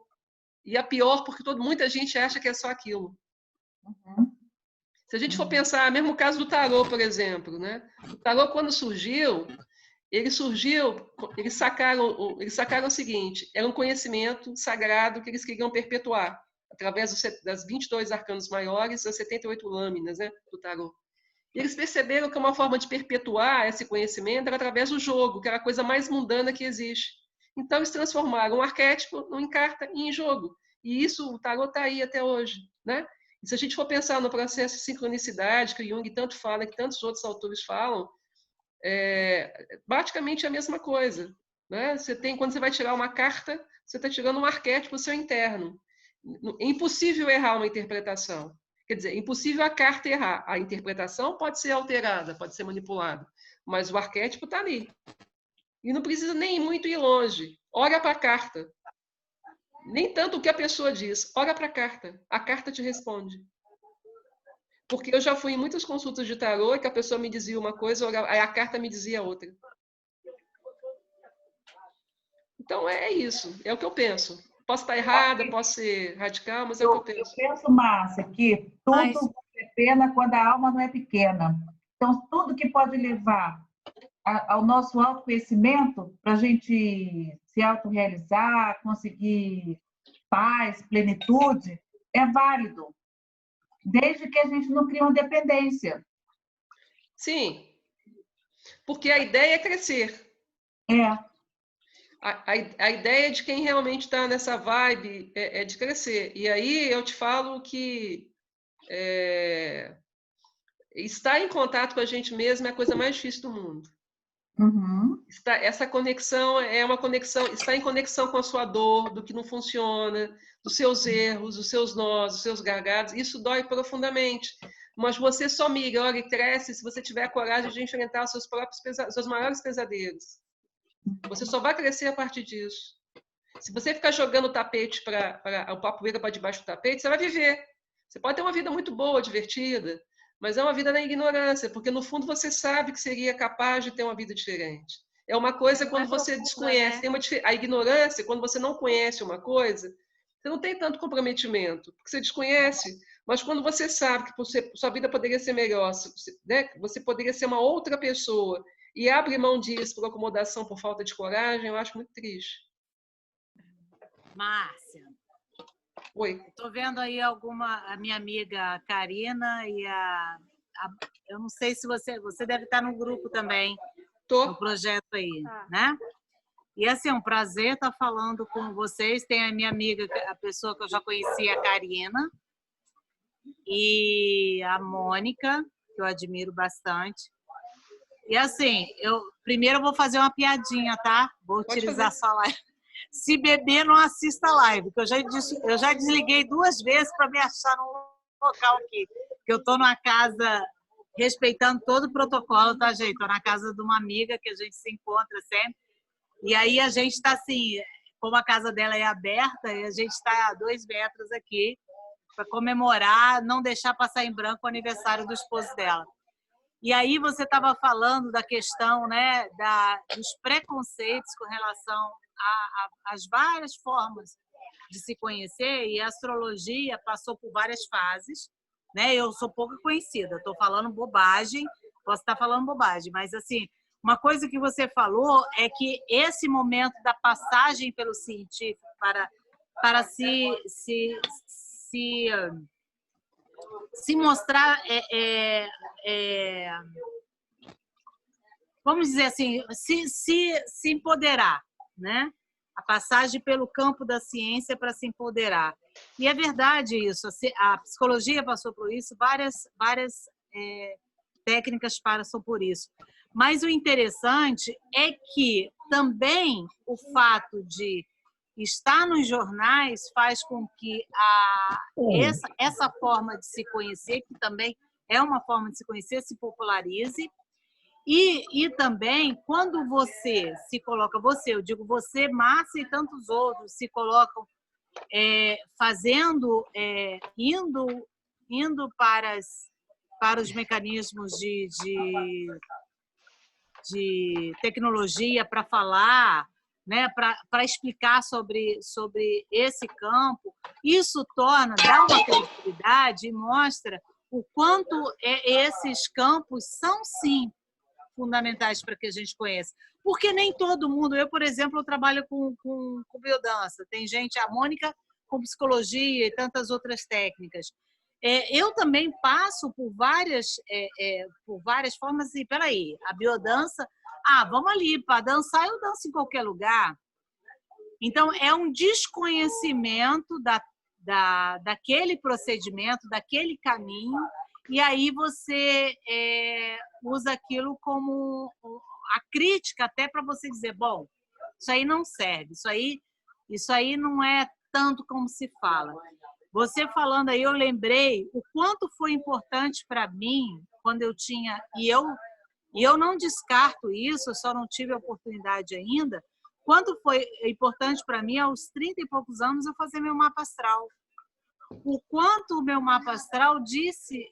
E a pior porque muita gente acha que é só aquilo. Se a gente for pensar, mesmo o caso do tarô, por exemplo, né? O tarô, quando surgiu, eles sacaram o seguinte: era um conhecimento sagrado que eles queriam perpetuar, através das 22 arcanos maiores, as 78 lâminas, né, do tarô. E eles perceberam que uma forma de perpetuar esse conhecimento era através do jogo, que era a coisa mais mundana que existe. Então, eles transformaram um arquétipo em carta e em jogo. E isso, o tarô está aí até hoje, né? E se a gente for pensar no processo de sincronicidade, que o Jung tanto fala, que tantos outros autores falam, praticamente a mesma coisa, né? Quando você vai tirar uma carta, você está tirando um arquétipo seu interno. É impossível errar uma interpretação. Quer dizer, é impossível a carta errar. A interpretação pode ser alterada, pode ser manipulada, mas o arquétipo está ali. E não precisa nem ir muito longe. Olha para a carta. Nem tanto o que a pessoa diz. Olha para a carta. A carta te responde. Porque eu já fui em muitas consultas de tarô e que a pessoa me dizia uma coisa, aí a carta me dizia outra. Então, é isso. É o que eu penso. Posso estar errada, posso ser radical, mas é o que eu penso. Eu penso, Márcia, que tudo vale a pena quando a alma não é pequena. Então, tudo que pode levar ao nosso autoconhecimento, para a gente se autorrealizar, conseguir paz, plenitude, é válido. Desde que a gente não crie uma dependência. Sim. Porque a ideia é crescer. A ideia de quem realmente está nessa vibe é de crescer. E aí eu te falo que estar em contato com a gente mesmo é a coisa mais difícil do mundo. Essa conexão é uma conexão, estar em conexão com a sua dor, do que não funciona, dos seus erros, dos seus nós, dos seus gargalos. Isso dói profundamente. Mas você só melhora e cresce se você tiver a coragem de enfrentar os seus maiores pesadelos. Você só vai crescer a partir disso. Se você ficar jogando o tapete o papoeira para debaixo do tapete, você vai viver. Você pode ter uma vida muito boa, divertida, mas é uma vida na ignorância, porque no fundo você sabe que seria capaz de ter uma vida diferente. É uma coisa quando você desconhece. Né? A ignorância, quando você não conhece uma coisa, você não tem tanto comprometimento, porque você desconhece. Mas quando você sabe que sua vida poderia ser melhor, né? Você poderia ser uma outra pessoa, e abre mão disso por acomodação, por falta de coragem, eu acho muito triste. Márcia, Oi. estou vendo aí a minha amiga Karina e eu não sei se você deve estar no grupo também, no projeto aí, né? E assim, é um prazer estar falando com vocês. Tem a minha amiga, a pessoa que eu já conhecia, a Karina, e a Mônica, que eu admiro bastante. E assim, primeiro eu vou fazer uma piadinha, tá? Vou utilizar sua live. Se beber, não assista a live, porque eu já desliguei 2 vezes para me achar num local aqui. Porque eu estou numa casa respeitando todo o protocolo, tá, gente? Estou na casa de uma amiga que a gente se encontra sempre. E aí a gente está assim, como a casa dela é aberta, e a gente está a 2 metros aqui para comemorar, não deixar passar em branco o aniversário do esposo dela. E aí você estava falando da questão, né, dos preconceitos com relação às várias formas de se conhecer, e a astrologia passou por várias fases, né? Eu sou pouco conhecida, estou falando bobagem, posso estar falando bobagem, mas assim, uma coisa que você falou é que esse momento da passagem pelo científico para se mostrar, vamos dizer assim, se empoderar, né? A passagem pelo campo da ciência para se empoderar. E é verdade isso, a psicologia passou por isso, várias técnicas passam por isso. Mas o interessante é que também o fato de estar nos jornais faz com que essa forma de se conhecer, que também é uma forma de se conhecer, se popularize. E também, quando você se coloca, eu digo você, Márcia e tantos outros, se colocam indo para os mecanismos de tecnologia para falar, né, para explicar sobre esse campo, isso dá uma credibilidade e mostra o quanto esses campos são, sim, fundamentais para que a gente conheça. Porque nem todo mundo... Eu, por exemplo, eu trabalho com biodança. Tem gente, a Mônica, com psicologia e tantas outras técnicas. Eu também passo por várias formas. E, peraí, a biodança... vamos ali, para dançar eu danço em qualquer lugar. Então, é um desconhecimento daquele procedimento, daquele caminho, e aí você usa aquilo como a crítica até para você dizer, bom, isso aí não serve, isso aí não é tanto como se fala. Você falando aí, eu lembrei o quanto foi importante para mim quando eu tinha... E eu não descarto isso, eu só não tive a oportunidade ainda. Quanto foi importante para mim, aos 30 e poucos anos, eu fazer meu mapa astral. O quanto o meu mapa astral disse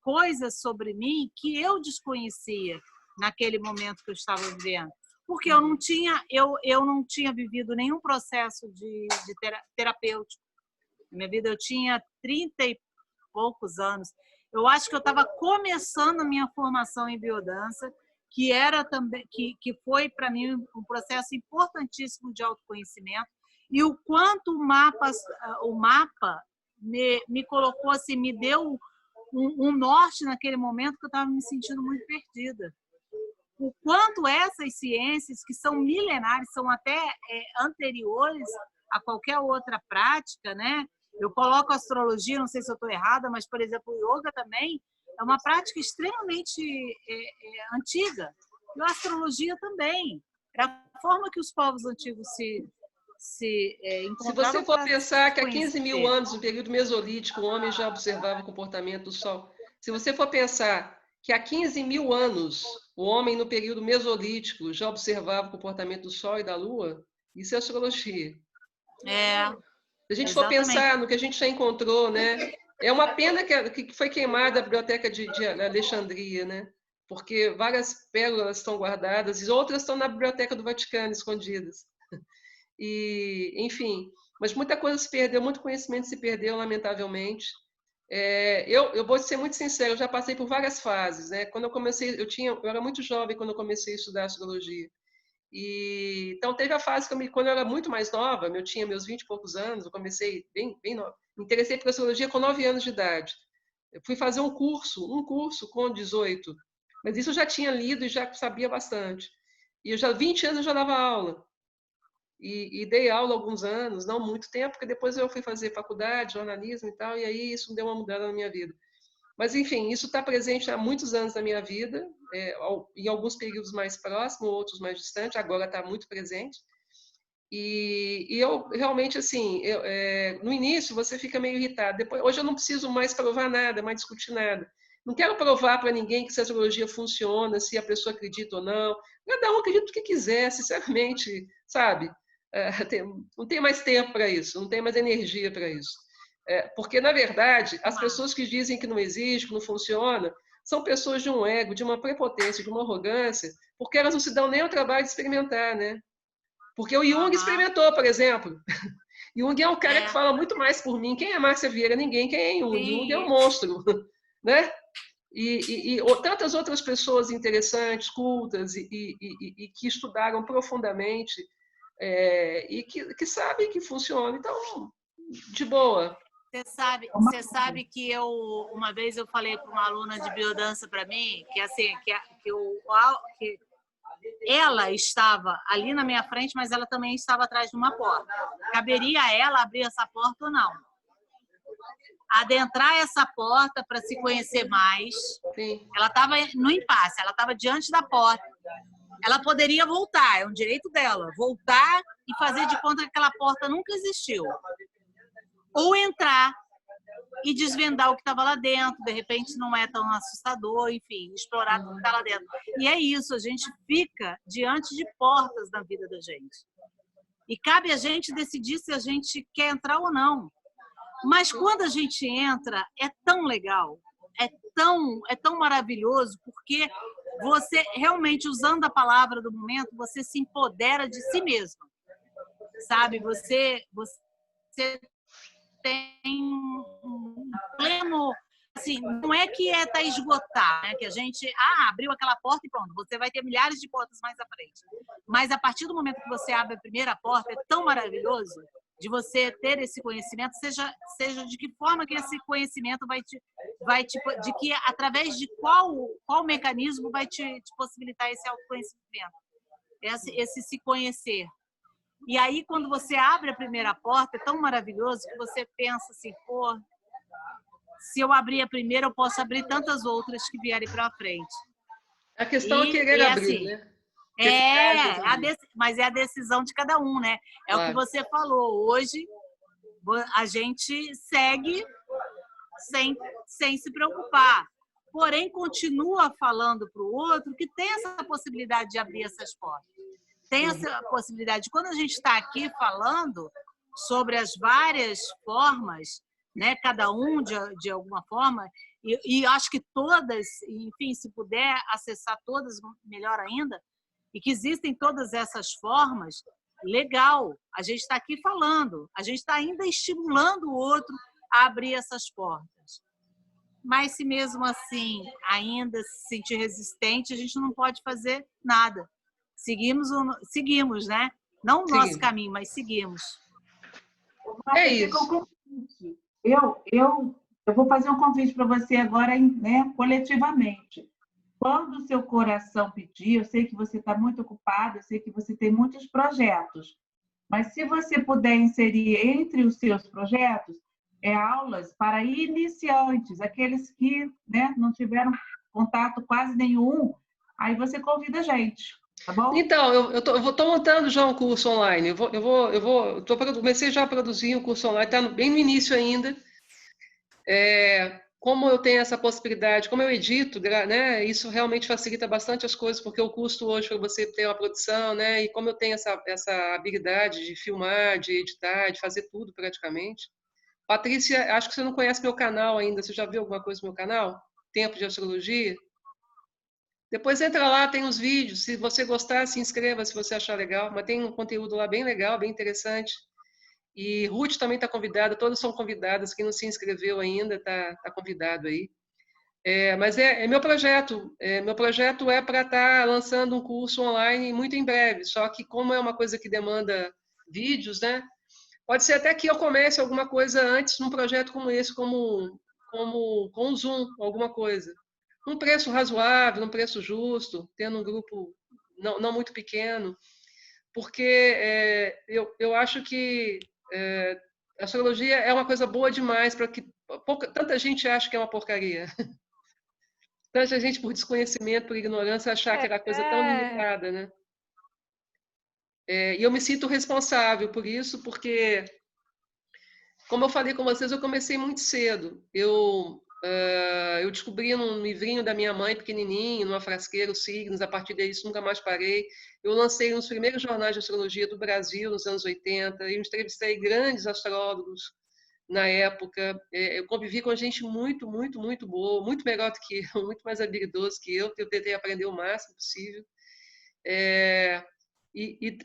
coisas sobre mim que eu desconhecia naquele momento que eu estava vivendo. Porque eu não tinha vivido nenhum processo de terapêutico. Na minha vida eu tinha 30 e poucos anos. Eu acho que eu estava começando a minha formação em biodança, que era também que foi para mim um processo importantíssimo de autoconhecimento, e o quanto o mapa me colocou assim, me deu um norte naquele momento que eu estava me sentindo muito perdida. O quanto essas ciências, que são milenares, são até anteriores a qualquer outra prática, né? Eu coloco a astrologia, não sei se eu estou errada, mas, por exemplo, o yoga também é uma prática extremamente antiga. E a astrologia também. Era a forma que os povos antigos se encontravam. Se você for pensar que há 15 mil anos, no período mesolítico, o homem já observava o comportamento do Sol. Se você for pensar que há 15 mil anos, o homem, no período mesolítico, já observava o comportamento do Sol e da Lua, isso é astrologia. Se a gente for pensar no que a gente já encontrou, né? É uma pena que foi queimada a biblioteca de Alexandria, né? Porque várias pérolas estão guardadas e outras estão na biblioteca do Vaticano, escondidas. E, enfim, mas muita coisa se perdeu, muito conhecimento se perdeu, lamentavelmente. Eu vou ser muito sincero, eu já passei por várias fases, né? Quando eu comecei, eu era muito jovem quando eu comecei a estudar astrologia. Então, teve a fase que quando eu era muito mais nova, eu tinha meus 20 e poucos anos, eu comecei bem nova. Me interessei por astrologia com 9 anos de idade. Eu fui fazer um curso com 18. Mas isso eu já tinha lido e já sabia bastante. E 20 anos eu já dava aula. E dei aula alguns anos, não muito tempo, porque depois eu fui fazer faculdade, jornalismo e tal, e aí isso deu uma mudada na minha vida. Mas, enfim, isso está presente há muitos anos na minha vida, em alguns períodos mais próximos, outros mais distantes, agora está muito presente. E eu realmente, assim, no início você fica meio irritado. Hoje eu não preciso mais provar nada, mais discutir nada. Não quero provar para ninguém que essa astrologia funciona, se a pessoa acredita ou não. Cada um acredita o que quiser, sinceramente, sabe? Não tem mais tempo para isso, não tem mais energia para isso. Porque, na verdade, as pessoas que dizem que não existe, que não funciona, são pessoas de um ego, de uma prepotência, de uma arrogância, porque elas não se dão nem ao trabalho de experimentar, né? Porque o Jung experimentou, por exemplo. Jung é um cara que fala muito mais por mim. Quem é Márcia Vieira? Ninguém. Quem é Jung? Jung é um monstro, né? E tantas outras pessoas interessantes, cultas, e que estudaram profundamente e que sabem que funciona. Então, de boa. Você sabe que uma vez eu falei para uma aluna de biodança para mim que assim que ela estava ali na minha frente, mas ela também estava atrás de uma porta. Caberia a ela abrir essa porta ou não? Adentrar essa porta para se conhecer mais. Sim. Ela estava no impasse, ela estava diante da porta. Ela poderia voltar, é um direito dela, voltar e fazer de conta que aquela porta nunca existiu. Ou entrar e desvendar o que estava lá dentro, de repente não é tão assustador, enfim, explorar tudo que está lá dentro. E é isso, a gente fica diante de portas na vida da gente. E cabe a gente decidir se a gente quer entrar ou não. Mas quando a gente entra, é tão legal, é tão maravilhoso, porque você realmente, usando a palavra do momento, você se empodera de si mesmo. Sabe? Você tem um pleno, assim, não é que tá esgotar, né? Que a gente abriu aquela porta e pronto, você vai ter milhares de portas mais à frente. Mas a partir do momento que você abre a primeira porta, é tão maravilhoso de você ter esse conhecimento, seja de que forma que esse conhecimento de que através de qual mecanismo vai te possibilitar esse autoconhecimento, esse se conhecer. E aí, quando você abre a primeira porta, é tão maravilhoso que você pensa assim, pô, se eu abrir a primeira, eu posso abrir tantas outras que vierem para frente. A questão é querer abrir, assim, né? Mas é a decisão de cada um, né? É o que você falou. Hoje, a gente segue sem se preocupar. Porém, continua falando para o outro que tem essa possibilidade de abrir essas portas. Tem essa possibilidade. Quando a gente está aqui falando sobre as várias formas, né, cada um de alguma forma, e acho que todas, enfim, se puder acessar todas, melhor ainda, e que existem todas essas formas, legal, a gente está aqui falando, a gente está ainda estimulando o outro a abrir essas portas. Mas se mesmo assim ainda se sentir resistente, a gente não pode fazer nada. Seguimos, né? Não o nosso caminho, mas seguimos. É isso. Eu vou fazer um convite para você agora, né, coletivamente. Quando o seu coração pedir, eu sei que você está muito ocupado, eu sei que você tem muitos projetos, mas se você puder inserir entre os seus projetos, aulas para iniciantes, aqueles que, né, não tiveram contato quase nenhum, aí você convida a gente. Tá bom? Então, eu estou montando já um curso online. Comecei já a produzir um curso online, está bem no início ainda. Como eu tenho essa possibilidade, como eu edito, né, isso realmente facilita bastante as coisas, porque o custo hoje para você ter uma produção, né, e como eu tenho essa habilidade de filmar, de editar, de fazer tudo praticamente. Patrícia, acho que você não conhece meu canal ainda. Você já viu alguma coisa no meu canal? Tempo de Astrologia? Depois entra lá, tem os vídeos. Se você gostar, se inscreva se você achar legal. Mas tem um conteúdo lá bem legal, bem interessante. E Ruth também está convidada, todas são convidadas. Quem não se inscreveu ainda está convidado aí. Mas é meu projeto. Meu projeto é para estar lançando um curso online muito em breve. Só que como é uma coisa que demanda vídeos, né? Pode ser até que eu comece alguma coisa antes num projeto como esse, com o Zoom, alguma coisa. Num preço razoável, num preço justo, tendo um grupo não muito pequeno, porque eu acho que a astrologia é uma coisa boa demais para que tanta gente acha que é uma porcaria. Tanta gente, por desconhecimento, por ignorância, achar que era coisa tão limitada, né? E eu me sinto responsável por isso, porque, como eu falei com vocês, eu comecei muito cedo. Eu descobri num livrinho da minha mãe, pequenininho, numa frasqueira, os signos. A partir disso, nunca mais parei. Eu lancei nos primeiros jornais de astrologia do Brasil, nos anos 80. Eu entrevistei grandes astrólogos na época. Eu convivi com gente muito, muito, muito boa, muito melhor do que eu, muito mais habilidoso que eu. Eu tentei aprender o máximo possível.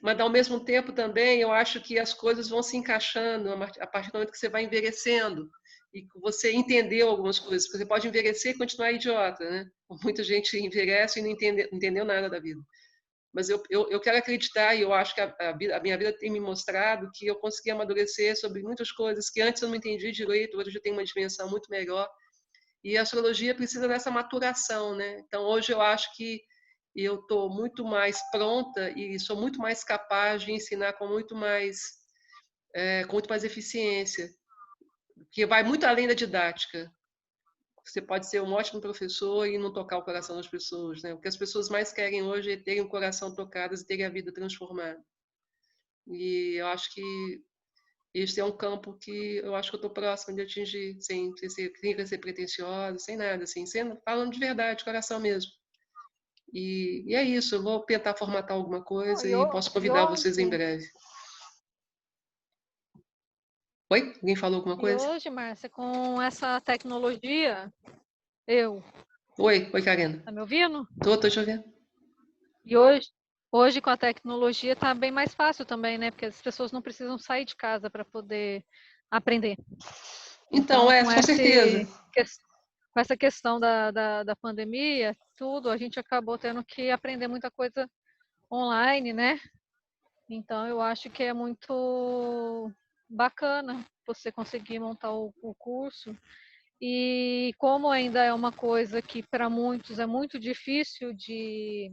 Mas, ao mesmo tempo, também, eu acho que as coisas vão se encaixando a partir do momento que você vai envelhecendo e que você entendeu algumas coisas. Você pode envelhecer e continuar idiota, né? Muita gente envelhece e não entendeu nada da vida. Mas eu quero acreditar, e eu acho que a minha vida tem me mostrado que eu consegui amadurecer sobre muitas coisas que antes eu não entendi direito, hoje eu tenho uma dimensão muito melhor. E a astrologia precisa dessa maturação, né? Então, hoje eu acho que eu estou muito mais pronta e sou muito mais capaz de ensinar com muito mais eficiência, que vai muito além da didática. Você pode ser um ótimo professor e não tocar o coração das pessoas, né? O que as pessoas mais querem hoje é terem o coração tocado e terem a vida transformada. E eu acho que esse é um campo que eu acho que eu estou próxima de atingir, sem ser pretensiosa, sem nada, assim, falando de verdade, de coração mesmo. E é isso, eu vou tentar formatar alguma coisa e posso convidar vocês em breve. Oi? Alguém falou alguma coisa? E hoje, Márcia, com essa tecnologia, Oi, Karina. Tá me ouvindo? Tô te ouvindo. E hoje com a tecnologia tá bem mais fácil também, né? Porque as pessoas não precisam sair de casa para poder aprender. Então com certeza. Com essa questão da pandemia, a gente acabou tendo que aprender muita coisa online, né? Então, eu acho que é muito bacana você conseguir montar o curso. E como ainda é uma coisa que para muitos é muito difícil de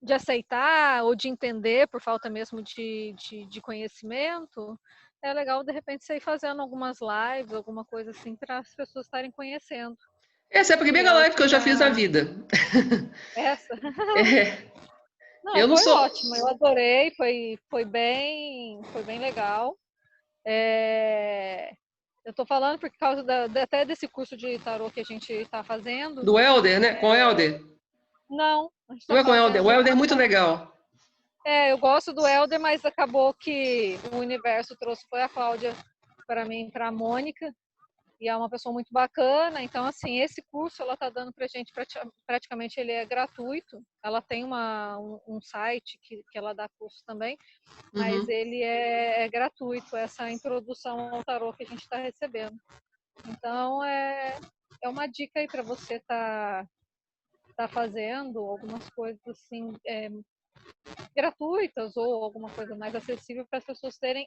aceitar ou de entender por falta mesmo de conhecimento, é legal de repente você ir fazendo algumas lives, alguma coisa assim, para as pessoas estarem conhecendo. Essa é a primeira live que eu já fiz na vida. Essa? Não, eu não foi ótimo, eu adorei, foi bem legal. Eu estou falando por causa até desse curso de tarô que a gente está fazendo. Do Helder, né? Com o Helder? Não. Não é com o Helder. O Helder é muito legal. Eu gosto do Helder, mas acabou que o universo trouxe foi a Cláudia para mim, para a Mônica, e é uma pessoa muito bacana. Então, assim, esse curso ela está dando para a gente, praticamente ele é gratuito. Ela tem um site que ela dá curso também, mas ele é gratuito, essa introdução ao tarô que a gente está recebendo. Então, é uma dica aí para você tá fazendo algumas coisas assim, gratuitas ou alguma coisa mais acessível para as pessoas terem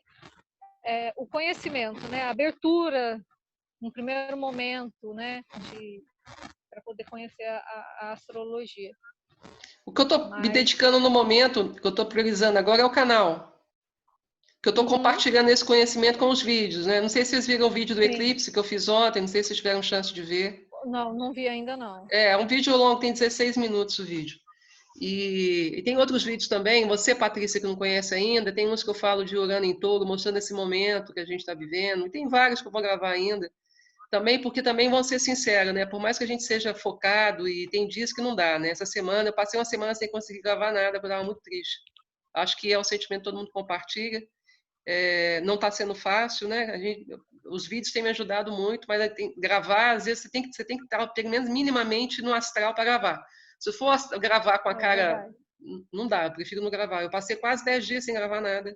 o conhecimento, né? A abertura, no primeiro momento, né? Para poder conhecer a astrologia. O que eu estou me dedicando no momento, que eu estou priorizando agora, é o canal. Que eu estou compartilhando esse conhecimento com os vídeos, né? Não sei se vocês viram o vídeo do eclipse que eu fiz ontem, não sei se vocês tiveram chance de ver. Não vi ainda, não. É um vídeo longo, tem 16 minutos o vídeo. E tem outros vídeos também, você, Patrícia, que não conhece ainda, tem uns que eu falo de Urano em Touro, mostrando esse momento que a gente está vivendo, e tem vários que eu vou gravar ainda, também porque também vão ser sinceros, né? Por mais que a gente seja focado, e tem dias que não dá, né? Essa semana, eu passei uma semana sem conseguir gravar nada, porque eu estava muito triste. Acho que é um sentimento que todo mundo compartilha, não está sendo fácil, né? Os vídeos têm me ajudado muito, mas gravar, às vezes, você tem que estar, pelo menos minimamente, no astral para gravar. Se for gravar com a cara, não dá, eu prefiro não gravar. Eu passei quase 10 dias sem gravar nada,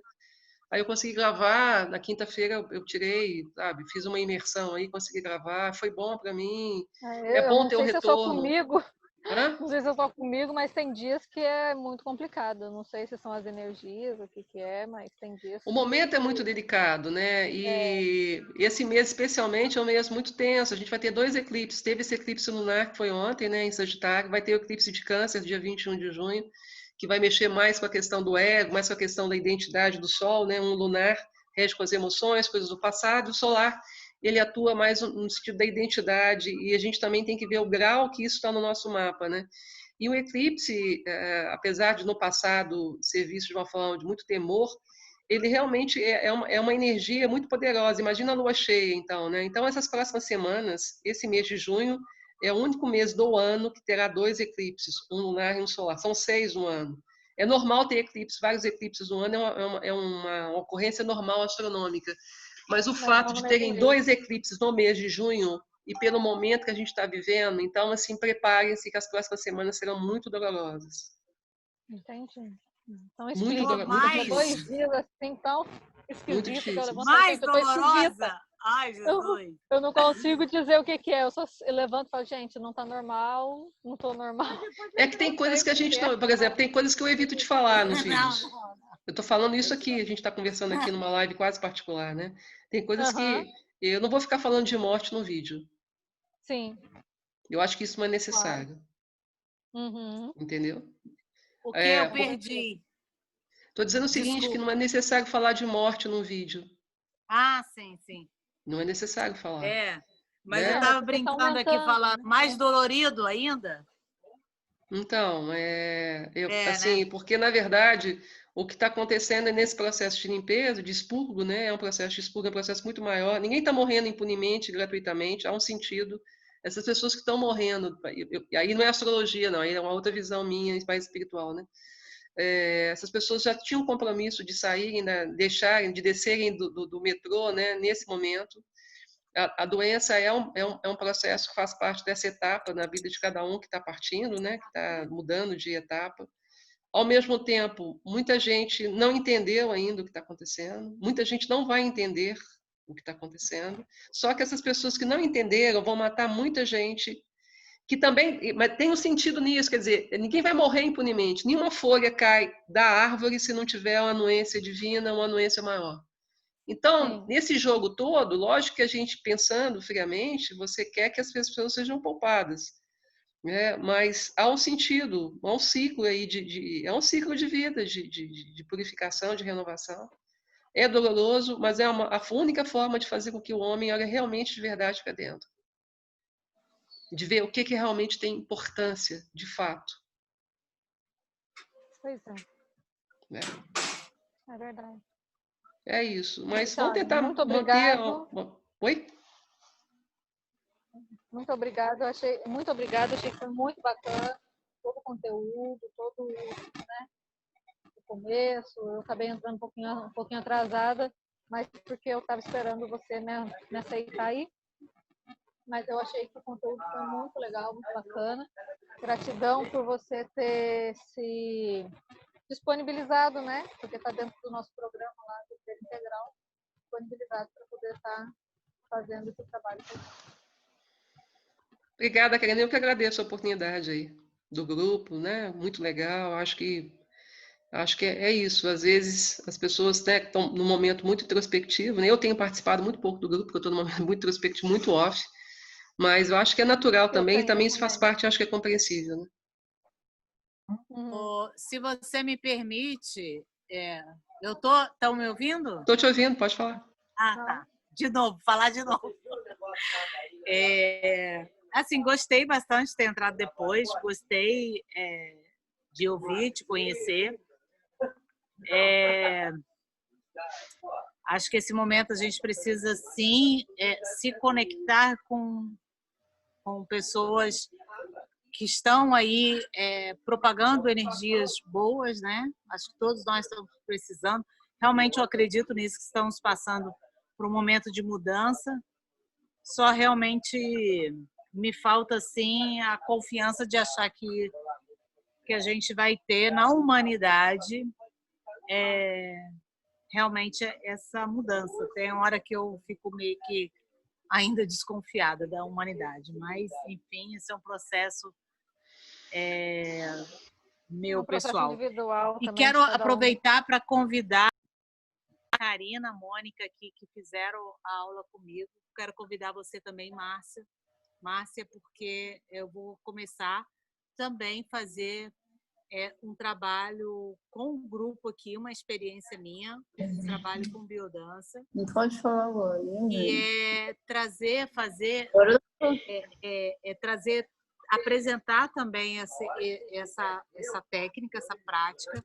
Aí eu consegui gravar, na quinta-feira eu tirei, sabe, fiz uma imersão aí, consegui gravar, foi bom para mim. É Eu bom não ter o sei se é só retorno. comigo, Hã? não sei se é só comigo, mas tem dias que é muito complicado. Eu não sei se são as energias, o que que é, mas tem dias O momento é muito que delicado, né? E esse mês, especialmente, é um mês muito tenso. A gente vai ter 2 eclipses. Teve esse eclipse lunar, que foi ontem, né, em Sagitário. Vai ter o eclipse de Câncer, dia 21 de junho, que vai mexer mais com a questão do ego, mais com a questão da identidade do Sol, né? Um lunar rege com as emoções, coisas do passado. O solar, ele atua mais no sentido da identidade. E a gente também tem que ver o grau que isso está no nosso mapa, né? E o eclipse, apesar de no passado ser visto de uma forma de muito temor, ele realmente é uma energia muito poderosa. Imagina a lua cheia, então, né? Então, essas próximas semanas, esse mês de junho, é o único mês do ano que terá 2 eclipses, um lunar e um solar. São 6 no ano. É normal ter eclipses, vários eclipses no ano, é uma ocorrência normal astronômica. Mas o fato de terem 2 eclipses no mês de junho, e pelo momento que a gente está vivendo, então, assim, preparem-se que as próximas semanas serão muito dolorosas. Entendi. Então Muito, explica, muito porque 2 difícil. dias assim tão Muito esquisito que eu difícil. levanto e falo, Mais gente, eu tô esquisita. dolorosa? Ai, Jesus. Eu não consigo dizer o que que é. Eu levanto e falo, gente, não tá normal, não tô normal. É que tem coisas que a gente não. Por exemplo, tem coisas que eu evito de falar nos vídeos. Eu estou falando isso aqui, a gente está conversando aqui numa live quase particular, né? Tem coisas que eu não vou ficar falando de morte no vídeo. Sim. Eu acho que isso não é necessário. Uhum. Entendeu? O que eu perdi? Estou dizendo o seguinte, Desculpa. que não é necessário falar de morte no vídeo. Ah, sim, sim. Não é necessário falar. Mas né? eu estava brincando aqui, falando mais dolorido ainda. Então, assim, porque na verdade o que está acontecendo é nesse processo de limpeza, de expurgo, né? É um processo de expurgo, é um processo muito maior. Ninguém está morrendo impunemente, gratuitamente, há um sentido. Essas pessoas que estão morrendo, aí não é astrologia, não, aí é uma outra visão minha, mais espiritual, né? Essas pessoas já tinham um compromisso de saírem, né, deixarem, de descerem do metrô, né? Nesse momento. A doença é um processo que faz parte dessa etapa na vida de cada um que está partindo, né? Que está mudando de etapa. Ao mesmo tempo, muita gente não entendeu ainda o que está acontecendo, muita gente não vai entender o que está acontecendo, só que essas pessoas que não entenderam vão matar muita gente, que também, mas tem um sentido nisso, quer dizer, ninguém vai morrer impunemente, nenhuma folha cai da árvore se não tiver uma anuência divina, uma anuência maior. Então, nesse jogo todo, lógico que a gente, pensando friamente, você quer que as pessoas sejam poupadas, né? Mas há um sentido, há um ciclo aí é um ciclo de vida, de purificação, de renovação. É doloroso, mas é a única forma de fazer com que o homem olhe realmente de verdade para dentro. De ver o que realmente tem importância, de fato. Pois é. Né? É verdade. É isso. Mas então, vamos tentar muito manter... obrigado. Oi? Muito obrigada, achei que foi muito bacana todo o conteúdo, todo, né, o começo. Eu acabei entrando um pouquinho atrasada, mas porque eu estava esperando você me aceitar aí. Mas eu achei que o conteúdo foi muito legal, muito bacana. Gratidão por você ter se disponibilizado, né? Porque está dentro do nosso programa lá do Ser Integral, disponibilizado para poder estar fazendo esse trabalho. Obrigada, Karine. Eu que agradeço a oportunidade aí do grupo, né? Muito legal. Acho que é isso. Às vezes as pessoas, né, estão num momento muito introspectivo, né? Eu tenho participado muito pouco do grupo, porque eu estou num momento muito introspectivo, muito off. Mas eu acho que é natural também, e também isso faz parte, acho que é compreensível, né? Se você me permite, estão me ouvindo? Estou te ouvindo, pode falar. Ah, tá. De novo, falar de novo. Assim, gostei bastante de ter entrado depois, gostei de ouvir, te conhecer. Acho que esse momento a gente precisa, sim, se conectar com pessoas que estão aí propagando energias boas, né? Acho que todos nós estamos precisando. Realmente eu acredito nisso, que estamos passando por um momento de mudança. Só realmente me falta, sim, a confiança de achar que a gente vai ter na humanidade realmente essa mudança. Tem hora que eu fico meio que ainda desconfiada da humanidade, mas, enfim, esse é um processo meu Um processo pessoal. individual E também quero de cada um. aproveitar para convidar a Karina, a Mônica aqui, que fizeram a aula comigo. Quero convidar você também, Márcia. Márcia, porque eu vou começar também a fazer um trabalho com um grupo aqui, uma experiência minha, um trabalho com biodança. Não pode falar agora. E é trazer, trazer, apresentar também essa técnica, essa prática,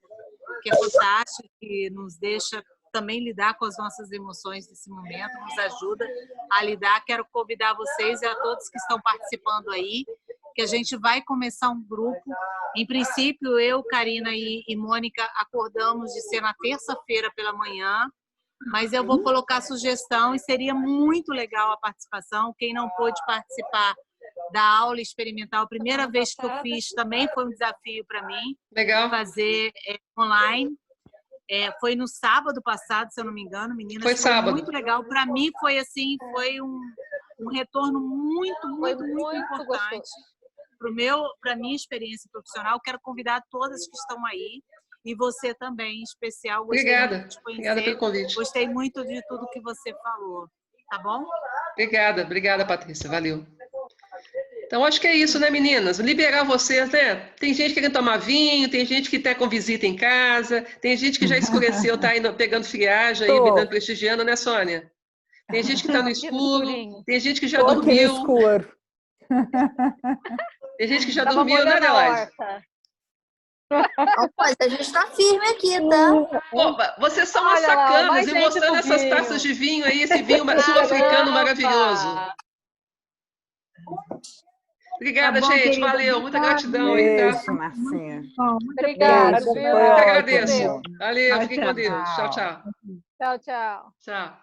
que é fantástica, que nos deixa também lidar com as nossas emoções nesse momento, nos ajuda a lidar. Quero convidar vocês e a todos que estão participando aí, que a gente vai começar um grupo. Em princípio, eu, Karina e Mônica acordamos de ser na terça-feira pela manhã, mas eu vou colocar sugestão e seria muito legal a participação. Quem não pôde participar da aula experimental, a primeira vez que eu fiz também foi um desafio para mim. Legal. Fazer online. Foi no sábado passado, se eu não me engano, meninas. Foi sábado. Muito legal. Para mim foi assim, foi um retorno muito importante para minha experiência profissional. Quero convidar todas que estão aí e você também, em especial. Obrigada. Obrigada pelo convite. Gostei muito de tudo que você falou. Tá bom? Obrigada, Patrícia. Valeu. Então, acho que é isso, né, meninas? Liberar vocês, né? Tem gente querendo tomar vinho, tem gente que está com visita em casa, tem gente que já escureceu, está indo pegando friagem aí, me dando prestigiando, né, Sônia? Tem gente que está no escuro, tem gente que já dormiu. Escuro. Tem gente que já dormiu, né, Adelaide? Mas a gente está firme aqui, tá? Opa, vocês são umas sacanas e mostrando essas taças de vinho aí, esse vinho sul-africano maravilhoso. Obrigada, gente. Querida. Valeu. Muita gratidão. Beijo, Marcinha. Obrigada. Eu agradeço. Valeu. Fiquem com Deus. Tchau, tchau. Tchau, tchau. Tchau.